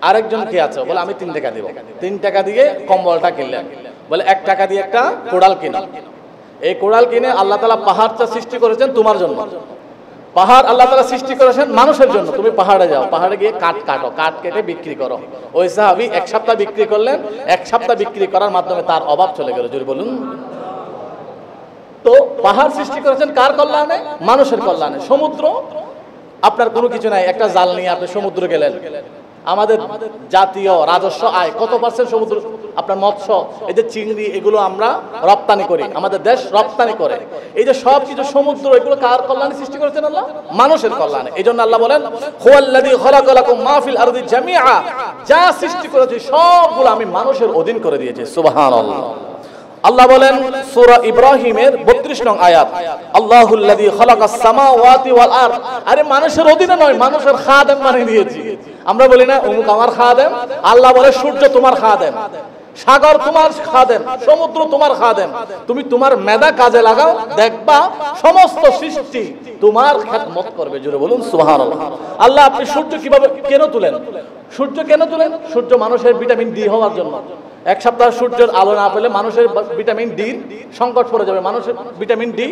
আরেকজন কে আছে? বলে, আমি 3 টাকা দিব। 3 টাকা দিয়ে কম্বলটা কিনলেন। বলে, 1 টাকা দিয়ে একটা কোড়াল কিনো। এই কোড়াল কিনে আল্লাহ তাআলা পাহাড়টা সৃষ্টি করেছেন তোমার জন্য। পাহাড় আল্লাহ তাআলা সৃষ্টি করেছেন মানুষের জন্য। তুমি পাহাড়ে যাও, পাহাড়ে গিয়ে কাঠ কাটো, কাঠ কেটে বিক্রি করো। ওই সাহাবী 1 সপ্তাহ বিক্রি করলেন। 1 সপ্তাহ বিক্রি করার মাধ্যমে তার অভাব চলে গেল। জোরে বলুন। তো পাহাড় সৃষ্টি করেছেন কার কল্যাণে? মানুষের কল্যাণে। সমুদ্র, আপনার কোনো কিছু নাই, একটা জাল নিয়ে আপনি সমুদ্রে গেলেন। আমাদের জাতীয় রাজস্ব আয় কত %? সমুদ্র, আপনার মৎস্য, এই যে চিংড়ি, এগুলো আমরা রপ্তানি করি, আমাদের দেশ রপ্তানি করে। এই যে সব কিছু সমুদ্র, এগুলো কার কল্যাণে সৃষ্টি করেছেন? আল্লাহ, মানুষের কল্যাণে। এই জন্য আল্লাহ বলেন, হুয়াল্লাযী খালাকা লাকুম মা ফিল আরদি জামিআ, যা সৃষ্টি করেছি সবগুলো আমি মানুষের অধীন করে দিয়েছি। সুবহানাল্লাহ। আল্লাহ বলেন সূরা ইব্রাহিমের 32 নং আয়াত, আল্লাহুল্লাযী খালাকাস সামাওয়াতি ওয়াল আরদ। আরে মানুষের অধীনে নয়, মানুষের খাদেম বানিয়ে দিয়েছি। আমরা বলি না অমুক আমার খাদেম? আল্লাহ বলে, সূর্য তোমার খাদেম, সাগর তোমার খাদেম, সমুদ্র তোমার খাদেম। তুমি তোমার মেধা কাজে লাগাও, দেখবা সমস্ত সৃষ্টি তোমার খেদমত করবে। জোরে বলুন সুবহানাল্লাহ। আল্লাহ, আপনি সূর্য কিভাবে কেন তুলেন? সূর্য কেন তুলেন? সূর্য মানুষের ভিটামিন ডি হওয়ার জন্য। 1 সপ্তাহ সূর্যের আলো না পেলে মানুষের ভিটামিন ডি সংকট পড়ে যাবে। মানুষের ভিটামিন ডি,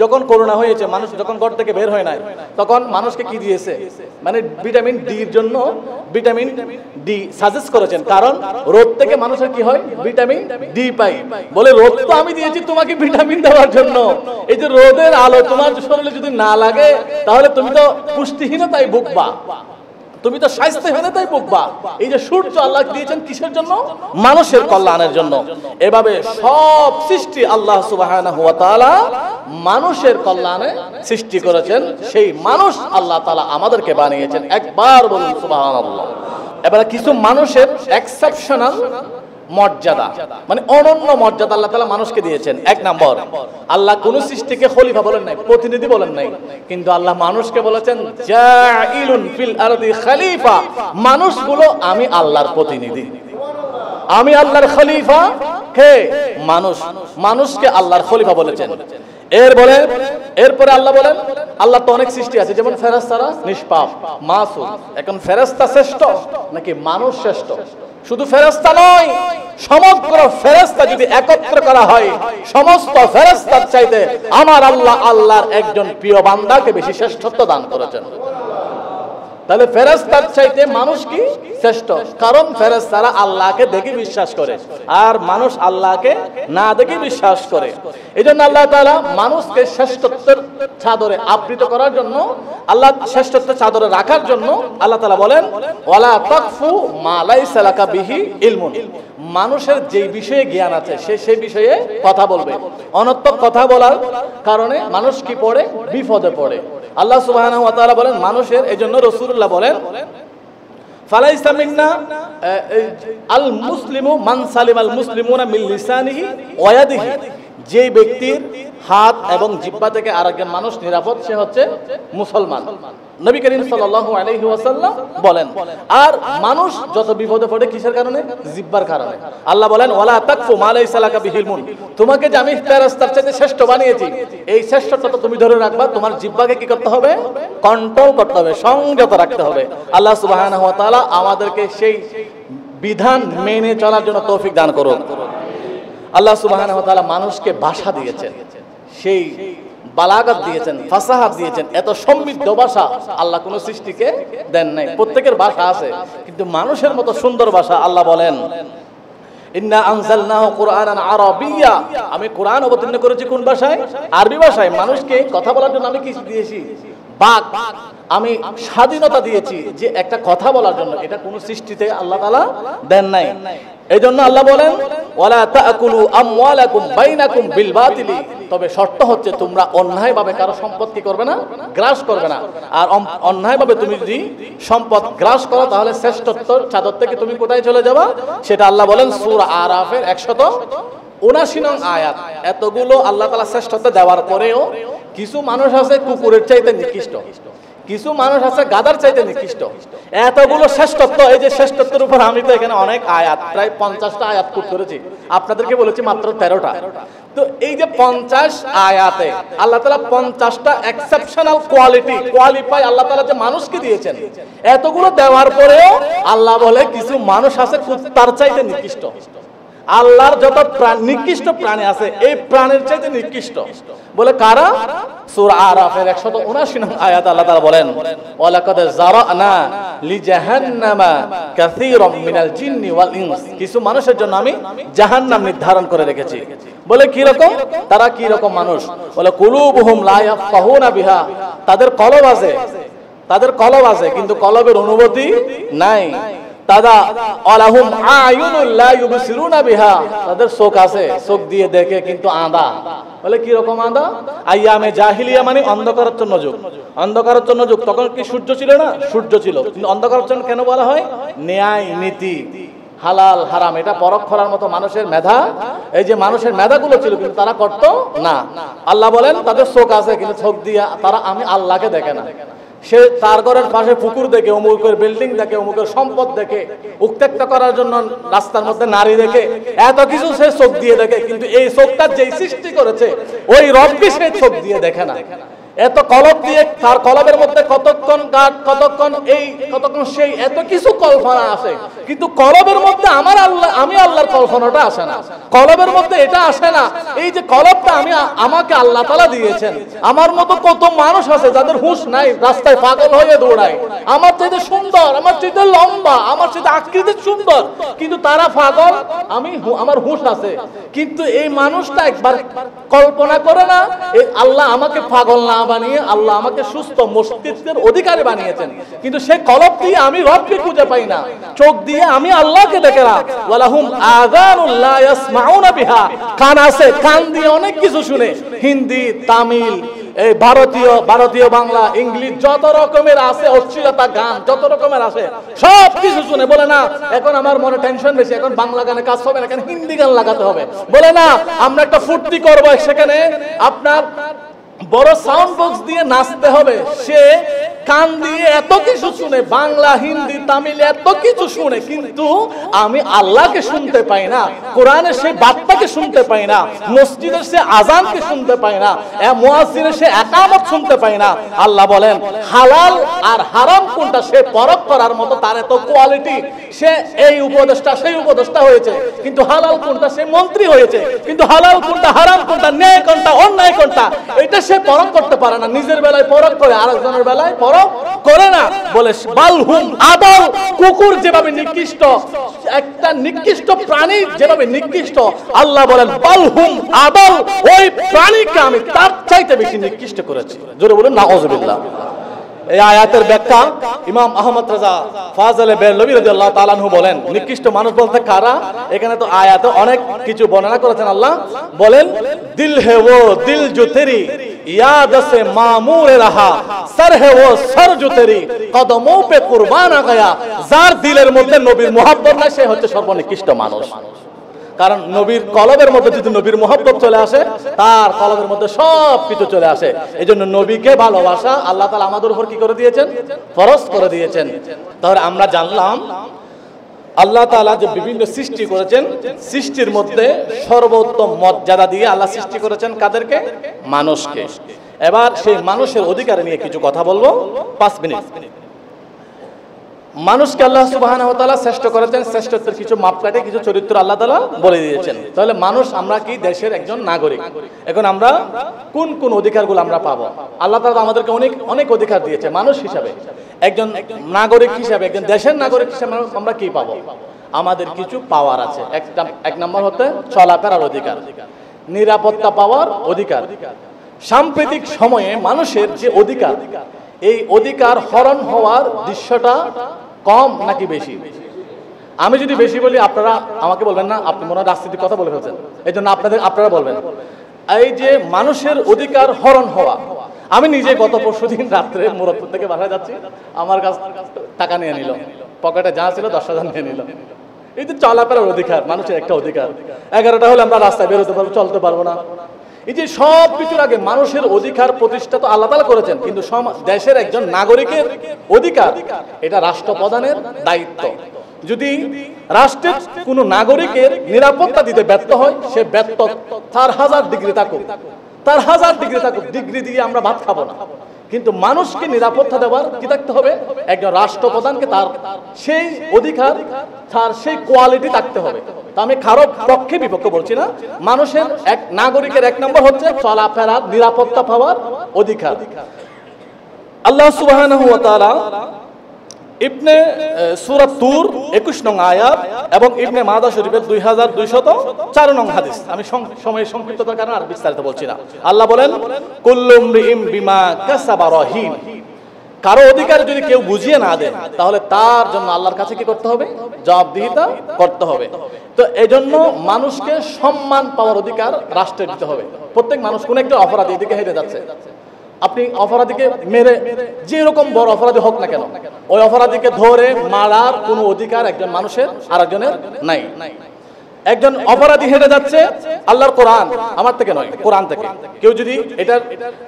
যখন করোনা হয়েছে, মানুষ যখন ঘর থেকে বের হয় নাই, তখন মানুষকে কি দিয়েছে? মানে ভিটামিন ডির জন্য ভিটামিন ডি সাজেস্ট করেছেন। কারণ রোদ থেকে মানুষের কি হয়? ভিটামিন ডি পাই। বলে, রোদ তো আমি দিয়েছি তোমাকে ভিটামিন দেওয়ার জন্য। এই যে রোদের আলো তোমার শরীরে যদি না লাগে, তাহলে তুমি তো পুষ্টিহীনতায় ভুগবা, তুমি তো স্বাস্থ্যহীনতায় ভুগবা। এই যে সূর্য আল্লাহ দিয়েছেন কিসের জন্য? মানুষের কল্যাণের জন্য। এভাবে সব সৃষ্টি আল্লাহ সুবহানাহু ওয়া তাআলা মানুষের কল্যাণে সৃষ্টি করেছেন। সেই মানুষ আল্লাহ তাআলা আমাদেরকে বানিয়েছেন। একবার বলুন সুবহানাল্লাহ। এবারে কিছু মানুষের এক্সেপশনাল মর্যাদা, মানে অনন্য মর্যাদা আল্লাহ তাআলা মানুষকে দিয়েছেন। 1 নম্বর, আল্লাহ কোন সৃষ্টিকে খলিফা বলেন নাই, প্রতিনিধি বলেন নাই, কিন্তু আল্লাহ মানুষকে বলেছেন জাইলুন ফিল আরদি খলিফা। মানুষগুলো আমি আল্লাহর প্রতিনিধি, আমি আল্লাহর খলিফা। কে? মানুষ। মানুষকে আল্লাহর খলিফা বলেছেন। এরপরে আল্লাহ বলেন, আল্লাহ তো অনেক সৃষ্টি আছে, যেমন ফেরেশতারা নিষ্পাপ, মাসুম। এখন ফেরেশতা শ্রেষ্ঠ নাকি মানুষ শ্রেষ্ঠ? শুধু ফেরেশতা নয়, সমগ্র ফেরেশতা যদি একত্র করা হয়, সমস্ত ফেরেশতার চাইতে আমার আল্লাহ আল্লাহর একজন প্রিয় বান্দাকে বেশি শ্রেষ্ঠত্ব দান করেছেন। তাহলে ফেরেশতার চাইতে মানুষ কি শ্রেষ্ঠ, কারণ ফেরেশতারা আল্লাহকে দেখে বিশ্বাস করে আর মানুষ আল্লাহকে না দেখে বিশ্বাস করে। এজন্য আল্লাহ তাআলা মানুষকে শ্রেষ্ঠত্বের চাদরে আবৃত করার জন্য, আল্লাহ শ্রেষ্ঠত্বের চাদরে রাখার জন্য আল্লাহ তাআলা বলেন ওয়ালা তাকফু মা লাইসা লাকা বিহি ইলমুন, মানুষের যে বিষয়ে জ্ঞান আছে সে সেই বিষয়ে কথা বলবে। অনর্থক কথা বলার কারণে মানুষ কি পড়ে, বিপদে পড়ে। আল্লাহ সুবহানাহু ওয়া তাআলা বলেন মানুষের, এজন্য রাসূলুল্লাহ বলেন ফালাইসা মিন্না আল মুসলিমু মান সালিমাল মুসলিমুনা মিন লিসানিহি ওয়া ইয়াদিহি, যে ব্যক্তির হাত এবং জিহ্বা থেকে আরেকজন মানুষ নিরাপদ সে হচ্ছে মুসলমান। নবী করিম সাল্লাল্লাহু আলাইহি ওয়াসাল্লাম বলেন। আর মানুষ যত বিপদে পড়ে কিসের কারণে, জিহ্বার কারণে। আল্লাহ বলেন ওয়ালা তাকফু মা লাইসা লাকা বিহি ইলমুন, তোমাকে যে আমি ফেরেশতার চেয়ে শ্রেষ্ঠ বানিয়েছি এই শ্রেষ্ঠতা তো তুমি ধরে রাখবা, তোমার জিহ্বাকে কি করতে হবে, কন্ট্রোল করতে হবে, সংযত রাখতে হবে। আল্লাহ সুবহানাহু ওয়া তাআলা আমাদেরকে সেই বিধান মেনে চলার জন্য তৌফিক দান করুন। আল্লাহ সুবহানাহু ওয়া তাআলা মানুষকে ভাষা দিয়েছেন, সেই বালাগাত দিয়েছেন, ফাসাহাত দিয়েছেন। এত সমৃদ্ধ ভাষা আল্লাহ কোন সৃষ্টিকে দেন নাই। প্রত্যেকের ভাষা আছে, কিন্তু মানুষের মতো সুন্দর ভাষা আল্লাহ বলেন ইন্না আনজালনাহু কুরআনান আরাবিয়্যা, আমি কোরআন অবতীর্ণ করেছি কোন ভাষায়, আরবি ভাষায়। মানুষকে কথা বলার জন্য আমি কি দিয়েছি, বাক, আমি স্বাধীনতা দিয়েছি যে একটা কথা বলার জন্য। এটা কোন সৃষ্টিতে আল্লাহ তাআলা দেন নাই। এই জন্য আল্লাহ বলেন ওয়ালা তাকুলু আমওয়ালাকুম বাইনাকুম বিল বাতিলি, তবে শর্ত হচ্ছে তোমরা অন্যায়ভাবে কারো সম্পদ কি করবে না, গ্রাস করবে না। আর অন্যায়ভাবে তুমি যদি সম্পদ গ্রাস করো তাহলে শ্রেষ্ঠত্বর চাদর থেকে তুমি কোথায় চলে যাবা, সেটা আল্লাহ বলেন সূরা আরাফের 179 নং আয়াত। এতগুলো আল্লাহ তাআলা শ্রেষ্ঠত্ব দেওয়ার পরেও কিছু মানুষ আছে কুকুরের চাইতে নিকৃষ্ট, কিছু মানুষ আছে গাধার চাইতে নিকৃষ্ট। এতগুলো শ্রেষ্ঠত্ব, এই যে শ্রেষ্ঠত্বের উপর আমি তো এখানে অনেক আয়াত, প্রায় 50টা আয়াত কোট করেছি, আপনাদেরকে বলেছি মাত্র 13টা। তো এই যে 50 আয়াতে আল্লাহ তাআলা 50টা এক্সেপশনাল কোয়ালিফাই আল্লাহ তাআলা যে মানুষকে দিয়েছেন, এতগুলো দেওয়ার পরেও আল্লাহ বলে কিছু মানুষ আছে তার চাইতে নিকৃষ্ট। আল্লাহর যত নিকৃষ্ট প্রাণী আছে এই প্রাণীর চাইতে নিকৃষ্ট বলে কারা, সূরা আরাফের 179 নং আয়াত আল্লাহ তাআলা বলেন ওয়ালাকাদ যারানা লিজাহান্নামা কাসীরাম মিনাল জিন্নি ওয়াল ইনস, কিছু মানুষের জন্য আমি জাহান্নাম নির্ধারণ করে রেখেছি। বলে কি রকম, তারা কি রকম মানুষ, বলে কুলুবুহুম লা ইয়াফকাহুনা বিহা, তাদের কলব আছে কিন্তু কলবের অনুভূতি নাই। তাদা আলাহুম আয়ুনুল লা ইউবসিরুনা বিহা, তাদের চোখ আছে, চোখ দিয়ে দেখে কিন্তু আঁধা। বলে কি রকম আঁধা, আইয়ামে জাহিলিয়া মানে অন্ধকারাচ্ছন্ন যুগ। অন্ধকারাচ্ছন্ন যুগ, তখন কি সূর্য ছিল না, সূর্য ছিল, কিন্তু অন্ধকারাচ্ছন্ন কেন বলা হয়, ন্যায় নীতি হালাল হারাম এটা পরখ করার মতো মানুষের মেধা, এই যে মানুষের মেধাগুলো ছিল কিন্তু তারা করত না। আল্লাহ বলেন তাদের চোখ আছে কিন্তু চোখ দিয়ে তারা আমি আল্লাহকে দেখে না। সে তার ঘরের পাশে পুকুর দেখে, অমুকের বিল্ডিং দেখে, অমুকের সম্পদ দেখে, উত্ত্যক্ত করার জন্য রাস্তার মধ্যে নারী দেখে, এত কিছু সে চোখ দিয়ে দেখে, কিন্তু এই চোখটা যেই সৃষ্টি করেছে ওই রবকে সে চোখ দিয়ে দেখে না। এত কলব দিয়ে তার কলবের মধ্যে কতক্ষণ গাছ, কতক্ষণ এই, কতক্ষণ সেই, এত কিছু কল্পনা আসে, কিন্তু কলবের মধ্যে আমার আল্লাহ, আমি আল্লাহর কল্পনাটা আসে না, কলবের মধ্যে এটা আসে না। এই যে কলবটা আমাকে আল্লাহ তাআলা দিয়েছেন। আমার মতো কত মানুষ আছে যাদের হুঁশ নাই, রাস্তায় পাগল হয়ে দৌড়ায়, আমার চাইতে সুন্দর, আমার চাইতে লম্বা, আমার চাইতে আকৃতি সুন্দর, কিন্তু তারা পাগল, আমার হুঁশ আছে। কিন্তু এই মানুষটা একবার কল্পনা করে না, এই আল্লাহ আমাকে পাগল না বানিয়ে আল্লাহ আমাকে সুস্থ মস্তিষ্কের অধিকারী বানিয়েছেন, কিন্তু সে কলব দিয়ে আমি রবকে খুঁজে পাই না, চোখ দিয়ে আমি আল্লাহকে দেখে না। ওয়ালাহুম আযানুল লা ইয়াসমাউনা বিহা, কান আছে, কান দিয়ে অনেক কিছু শুনে, হিন্দি, তামিল, এই ভারতীয় বাংলা, ইংলিশ, যত রকমের আছে অশ্লীলতা গান, যত রকমের আছে সব কিছু শুনে। বলে না এখন আমার মনে টেনশন বেশি, এখন বাংলা গানে কাজ হবে না, এখন হিন্দি গান লাগাতে হবে। বলে না আমরা একটা ফুর্তি করবো, সেখানে আপনার বড় সাউন্ড বক্স দিয়ে নাচতে হবে। সে কান দিয়ে এত কিছু শুনে, বাংলা, হিন্দি, তামিল এত কিছু শুনে, কিন্তু আমি আল্লাহকে শুনতে পাই না, কোরআনের সেই বার্তাকে শুনতে পাই না, মসজিদের সে আজানকে শুনতে পাই না, মুয়াজ্জিনের সে ইকামত শুনতে পাই না। আল্লাহ বলেন হালাল আর হারাম কোনটা সে পরখ করার মতো তার এত কোয়ালিটি, সে এই উপদেষ্টা সেই উপদেষ্টা হয়েছে, কিন্তু হালাল কোনটা সে মন্ত্রী হয়েছে, কিন্তু হালাল কোনটা হারাম কোনটা ন্যায় কোনটা অন্যায় কোনটা এটা সে পরখ করতে পারে না। নিজের বেলায় পরখ করে, আরেকজনের বেলায় পরখ করে না। বলে বালহুম আদল, কুকুর যেভাবে নিকৃষ্ট, একটা নিকৃষ্ট প্রাণী যেভাবে নিকৃষ্ট, আল্লাহ বলেন বালহুম আদল, ওই প্রাণীকে আমি তার চাইতে বেশি নিকৃষ্ট করেছি। জোরে বলুন নাউযুবিল্লাহ। এই আয়াতের ব্যাখ্যা ইমাম আহমদ রাজা ফাজলে বেরলভী রাদিয়াল্লাহু তাআলা আনহু বলেন, নিকৃষ্ট মানুষ বলতে কারা? এখানে তো আয়াতে অনেক কিছু বর্ণনা করেছেন। আল্লাহ বলেন দিল হে ও দিল জো তেরি याद से मामूर रहा, सर है वो सर जो तेरी कदमों पे कुर्बान आ गया। যার দিলের মধ্যে নবীর মুহাব্বত নাই সে হচ্ছে সর্বনিকৃষ্ট মানুষ। কারণ নবীর কলবের মধ্যে যদি নবীর মুহাব্বত চলে আসে, তার কলবের মধ্যে সব কিছু চলে আসে। এইজন্য নবীকে ভালোবাসা আল্লাহ তাআলা আমাদের উপর কি করে দিয়েছেন? ফরজ করে দিয়েছেন। তাহলে আমরা জানলাম আল্লাহ তাআলা যে বিভিন্ন সৃষ্টি করেছেন, সৃষ্টির মধ্যে সর্বোত্তম মর্যাদা দিয়ে আল্লাহ সৃষ্টি করেছেন কাদেরকে? মানুষকে। এবার সেই মানুষের অধিকার নিয়ে কিছু কথা বলবো 5 মিনিট। মানুষকে আল্লাহ সুবহানাহু ওয়া তাআলা শ্রেষ্ঠ করেছেন, শ্রেষ্ঠত্বের কিছু মাপকাঠি, কিছু চরিত্র আল্লাহ তাআলা বলে দিয়েছেন। তাহলে মানুষ আমরা কি দেশের একজন নাগরিক। এখন আমরা কোন কোন অধিকারগুলো আমরা পাবো? আল্লাহ তাআলা আমাদেরকে অনেক অনেক অধিকার দিয়েছে। মানুষ হিসাবে, একজন নাগরিক হিসাবে, একজন দেশের নাগরিক হিসাবে আমরা কি পাবো? আমাদের কিছু পাওয়ার আছে। এক নম্বর হচ্ছে চলাফেরার অধিকার, নিরাপত্তা পাওয়ার অধিকার। সাম্প্রতিক সময়ে মানুষের যে অধিকার, এই অধিকার হরণ হওয়ার দৃশ্যটা কম নাকি বেশি? আমি যদি বেশি বলি আপনারা আমাকে বলবেন না আপনি মনে হয় রাজনীতির কথা বলে ফেলছেন, এই জন্য আপনারা বলবেন। এই যে মানুষের অধিকার হরণ হওয়া, আমি নিজে গত পরশুদিন রাত্রে মুরাদপুর থেকে বাসায় যাচ্ছি, আমার কাছে টাকা নিয়ে নিল, পকেটে যা ছিল 10,000 নিয়ে নিল। এই যে চলাফেরার অধিকার, মানুষের একটা অধিকার। 11টা হলে আমরা রাস্তায় বেরোতে পারবো, চলতে পারবো না। এই যে সব কিছুর আগে মানুষের অধিকার প্রতিষ্ঠা তো আল্লাহ তাআলা করেছেন, কিন্তু দেশের একজন নাগরিকের অধিকার এটা রাষ্ট্রপ্রধানের দায়িত্ব। যদি রাষ্ট্রের কোনো নাগরিকের নিরাপত্তা দিতে ব্যর্থ হয়, সে ব্যর্থ, তার 1000 ডিগ্রি থাকুক, তার 1000 ডিগ্রি থাকুক, ডিগ্রি দিয়ে আমরা ভাত খাবো না। কিন্তু মানুষকে নিরাপত্তা দেওয়ার কি থাকতে হবে? একজন রাষ্ট্রপ্রধানকে তার সেই অধিকার, তার সেই কোয়ালিটি থাকতে হবে। তা আমি কারো পক্ষে বিপক্ষে বলছি না। মানুষের এক নাগরিকের 1 নম্বর হচ্ছে চলাফেরার নিরাপত্তা পাওয়ার অধিকার। আল্লাহ সুবহানাহু ওয়া তাআলা ইবনে সূরা তুর 21 নং আয়াত এবং ইবনে মাদা শরীফের 2204 নং হাদিস, আমি সময়ের সংক্ষিপ্ততার কারণে আর বিস্তারিত বলছি না। আল্লাহ বলেন কুল্লু ইমরিইম বিমা কাসাবা রহিন। কারো অধিকার যদি কেউ বুঝিয়ে না দেয়, তাহলে তার জন্য আল্লাহর কাছে কি করতে হবে? জবাবদিহিতা করতে হবে। তো এজন্য মানুষকে সম্মান পাওয়ার অধিকার রাষ্ট্রের দিতে হবে। প্রত্যেক মানুষ কোন একটা অপরাধী দিকে হেঁটে যাচ্ছে, আপনি অপরাধীকে মেরে, যে রকম বড় অপরাধী হোক না কেন, ওই অপরাধীকে ধরে মারার কোনো অধিকার একজন মানুষের আরেকজনের নাই। একজন অপরাধী হেঁটে যাচ্ছে, আল্লাহর কোরআন, আমার থেকে নয়, কোরআন থেকে কেউ যদি এটা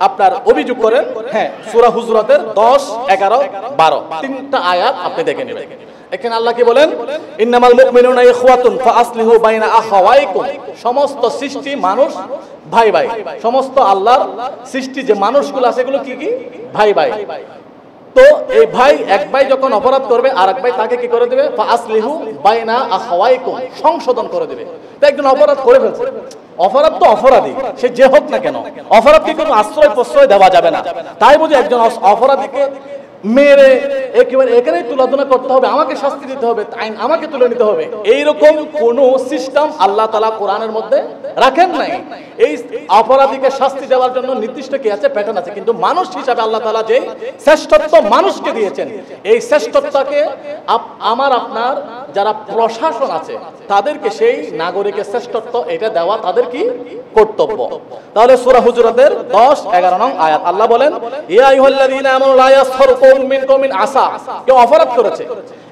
আপনার অভিযোগ করেন, হ্যাঁ, সূরা হুজুরাতের 10, 11, 12 তিনটা আয়াত আপনি দেখে নেবেন। এখানে আল্লাহ কি বলেন? ইন্নামাল মুমিনুনা ইখওয়াতুন ফাআসলিহু বাইনা আখাওয়াইকুম। সমস্ত সৃষ্টি মানুষ ভাই ভাই, সমস্ত আল্লাহর সৃষ্টি যে মানুষগুলো আছে এগুলো কি কি? ভাই ভাই। তো এই ভাই, এক ভাই যখন অপরাধ করবে আর এক ভাই তাকে কি করে দেবে? ফাআসলিহু বাইনা আখাওয়াইকুম, সংশোধন করে দেবে। তো একজন অপরাধ করে ফেলছে, অপরাধ তো অপরাধী, সে যে হোক না কেন, অপরাধকে কোনো আশ্রয় প্রশ্রয় দেওয়া যাবে না। তাই বুঝে একজন অপরাধীকে মেরে একেবারে এখানেই তুলনা করতে হবে, আমাকে শাস্তি দিতে হবে, আইন আমাকে তুলে নিতে হবে, এইরকম কোন সিস্টেম আল্লাহ তাআলা কোরআনের মধ্যে রাখেন নাই। এই অপরাধীকে শাস্তি দেওয়ার জন্য নির্দিষ্ট কি আছে? প্যাটার্ন আছে। কিন্তু মানুষ হিসাবে আল্লাহ তাআলা যে শ্রেষ্ঠত্ব মানুষকে দিয়েছেন, এই শ্রেষ্ঠত্বকে আমার আপনার যারা প্রশাসন আছে তাদেরকে সেই নাগরিকের শ্রেষ্ঠত্ব এটা দেওয়া তাদের কি কর্তব্য। তাহলে সূরা হুজুরাতের 10, 11 নং আয়াত আল্লাহ বলেন ইয়া আইয়ুহাল্লাযীনা আমানু লা ইয়াসখারু কওমুম মিন কওমিন আসা। কেউ অপরাধ করেছে,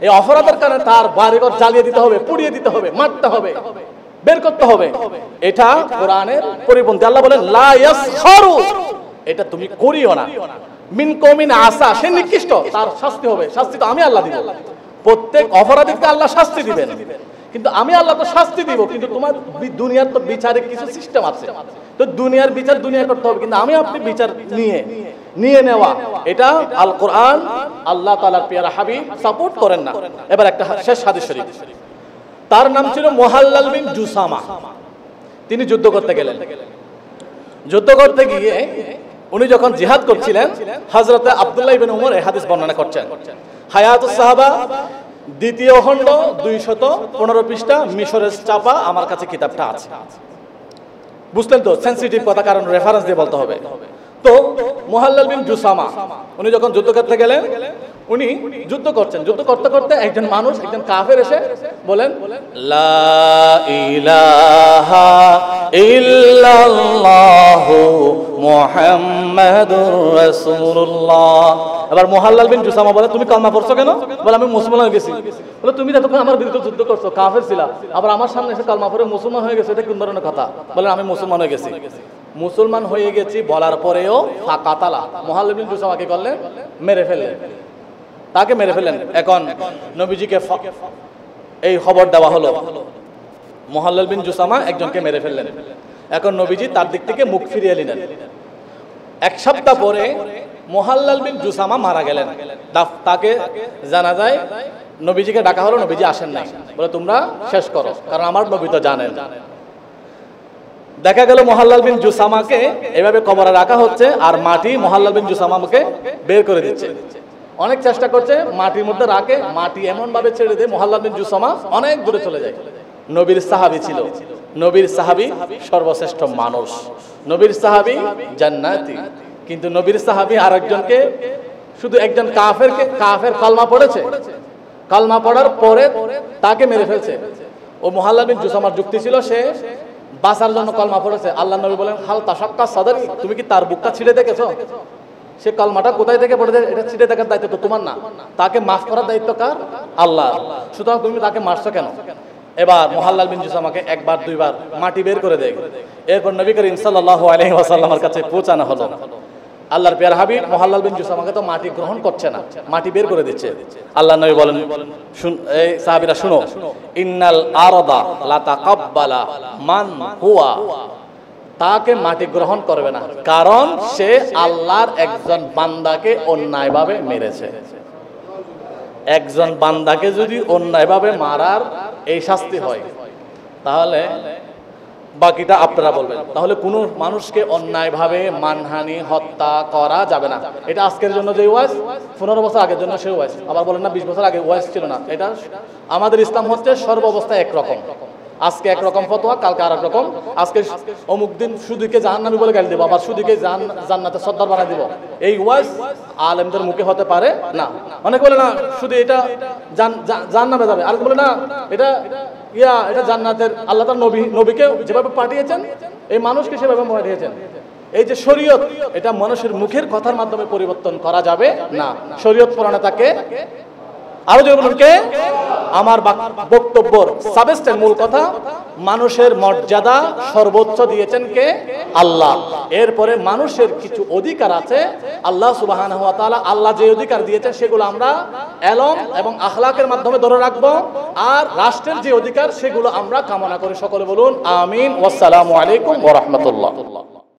এই অপরাধের কারণে তার বাড়িঘর জ্বালিয়ে দিতে হবে, পুড়িয়ে দিতে হবে, মারতে হবে, বের করতে হবে, এটা কোরআনের পরিপন্থী। আল্লাহ বলেন লা ইয়াসখারু, এটা তুমি করিও না। মিন কওমিন আসা, সে নিকৃষ্ট, তার শাস্তি হবে। শাস্তি তো আমি আল্লাহ দিব। প্রত্যেক অপরাধীকে আল্লাহ শাস্তি দিবেন, কিন্তু আমি আল্লাহ তো শাস্তি দিব, কিন্তু তোমার দুনিয়ার তো বিচারে কিছু সিস্টেম আছে, তো দুনিয়ার বিচার দুনিয়া করতে হবে, কিন্তু আমি আপনি বিচার নিয়ে নেওয়া, এটা আল কোরআন আল্লাহ তাআলার পেয়ারা হাবিব সাপোর্ট করেন না। এবার একটা শেষ হাদিস শরীফ, তার নাম ছিল মুহাল্লাল বিন জুসামা। তিনি যুদ্ধ করতে গেলেন, যুদ্ধ করতে গিয়ে উনি যখন জিহাদ করছিলেন, হযরত আব্দুল্লাহ ইবনে উমর এই হাদিস বর্ণনা করছেন। হায়াতুস সাহাবা দ্বিতীয় খণ্ড 215 পৃষ্ঠা, মিশরের চাপা, আমার কাছে কিতাবটা আছে। বুঝলেন তো, সেনসিটিভ কথা, কারণ রেফারেন্স দিয়ে বলতে হবে। তো মুহাল্লাল বিন জুসামা উনি যখন যুদ্ধক্ষেত্রে গেলেন, উনি যুদ্ধ করছেন, যুদ্ধ করতে করতে একজন মানুষ, একজন কাফের এসে বলেন লা ইলাহা ইল্লাল্লাহু মুহাম্মাদুর রাসূলুল্লাহ। এবার মুহাল্লাল বিন জুসামা বলে, তুমি কালমা পড়ছো কেন? বলে, আমি মুসলমান হয়ে গেছি। বলে, তুমি এতক্ষণ আমার বিরুদ্ধে যুদ্ধ করছো, কাফের ছিলা, আবার আমার সামনে এসে কালমা পড়ে মুসলমান হয়ে গেছে, এটা কোন ধরনের কথা? বলে, আমি মুসলমান হয়ে গেছি। মুসলমান হয়ে গেছি বলার পরেও ফাকাতালা, মুহাল্লাল বিন জুসামা কি করলেন? মেরে ফেললেন, তাকে মেরে ফেললেন। এখন নবীজিকে এই খবর দেওয়া হলো, মুহাল্লাল বিন জুসামা একজনকে মেরে ফেললেন। এখন নবীজি তার দিক থেকে মুখ ফিরিয়ে নিলেন। এক সপ্তাহ পরে মুহাল্লাল বিন জুসামা মারা গেলেন। তাকে জানাজায় নবীজিকে ডাকা হলো, নবীজি আসেন নাই। বলে, তোমরা শেষ করো, কারণ আমার নবী তো জানেন। দেখা গেল মুহাল্লাল বিন জুসামাকে এভাবে কবরে রাখা হচ্ছে, আর মাটি মুহাল্লাল বিন জুসামাকে বের করে দিচ্ছে। অনেক চেষ্টা করছে, মাটির মধ্যে রাখে, মাটি এমন ভাবে ছেড়ে দেয় মুহাল্লাল বিন জুসামা অনেক দূরে চলে যায়। নবীর সাহাবী ছিল, নবীর সাহাবী সর্বশ্রেষ্ঠ মানুষ, নবীর সাহাবী জান্নাতি। কিন্তু নবীর সাহাবী আরেকজনকে, শুধু একজন কাফের কালমা পড়েছে, কালমা পড়ার পরে তাকে মেরে ফেলছে। ও মুহাল্লাল বিন জুসামার যুক্তি ছিল, সে বাঁচার জন্য কালমা পড়েছে। আল্লাহ নবী বলেন, হাল তাশাক্কা সাদরি, তুমি কি তার বুকটা ছিঁড়ে দেখেছো? সে কালমাটা কোথায় থেকে পড়েছে, এটা ছিঁড়ে দেখার দায়িত্ব তো তোমার না, তাকে মাফ করার দায়িত্ব কার? আল্লাহ। সুতরাং তুমি তাকে মারছো কেন? এবার মুহাল্লাল বিন জুসামাকে একবার দুইবার মাটি বের করে দেয়। এরপর নবী করিম সাল্লাল্লাহু আলাইহি ওয়াসাল্লামের কাছে পৌঁছানো হলো। আল্লাহর প্রিয় হাবিব মুহাল্লাল বিন জুসামাকে তো মাটি গ্রহণ করছে না, মাটি বের করে দিচ্ছে। আল্লাহ নবী বলেন, এই সাহাবীরা শুনো, ইন্নাল আরদা লা তাকাব্বালা মান হুয়া, তাকে মাটি গ্রহণ করবে না, কারণ সে আল্লাহর একজন বান্দাকে অন্যায়ভাবে মেরেছে। একজন বান্দাকে যদি অন্যায়ভাবে মারার এই শাস্তি হয়, তাহলে বাকিটা আপনারা বলবেন। তাহলে কোনো মানুষকে অন্যায়ভাবে মানহানি হত্যা করা যাবে না। এটা আজকের জন্য যে ওয়াজ, 15 বছর আগের জন্য সে ওয়াজ। আবার বলেন না 20 বছর আগে ওয়াজ ছিল না। এটা আমাদের ইসলাম হচ্ছে সর্বাবস্থায় একরকম। আজকে একরকম ফতোয়া, কালকে আর এক রকম। আজকে অমুক দিন সুদীকে জাহান্নামী বলে গালি দেবো, আবার সুদীকে জান্নাতে সর্দার বানাই দিব। এই ওয়াজ আলেমদের মুখে হতে পারে না। অনেকে বলে না শুধু এটা জান্নাতে যাবে, আর বলে না এটা এটা জান্নাতের, আল্লাহ তার নবীকে যেভাবে পাঠিয়েছেন এই মানুষকে সেভাবে পাঠিয়েছেন। এই যে শরীয়ত, এটা মানুষের মুখের কথার মাধ্যমে পরিবর্তন করা যাবে না। শরীয়ত পুরাণে তাকে আরো জনগণকে, আমার বক্তব্যর সাবস্টেন্স মূল কথা, মানুষের মর্যাদা সর্বোচ্চ দিয়েছেন কে? আল্লাহ। এরপরে মানুষের কিছু অধিকার আছে আল্লাহ সুবহানাহু ওয়া তাআলা, আল্লাহ যে অধিকার দিয়েছেন সেগুলো আমরা এলম এবং আখলাকের মাধ্যমে ধরে রাখবো, আর রাষ্ট্রের যে অধিকার সেগুলো আমরা কামনা করি। সকলে বলুন আমিন। ওয়াসসালামু আলাইকুম ওয়া রাহমাতুল্লাহ।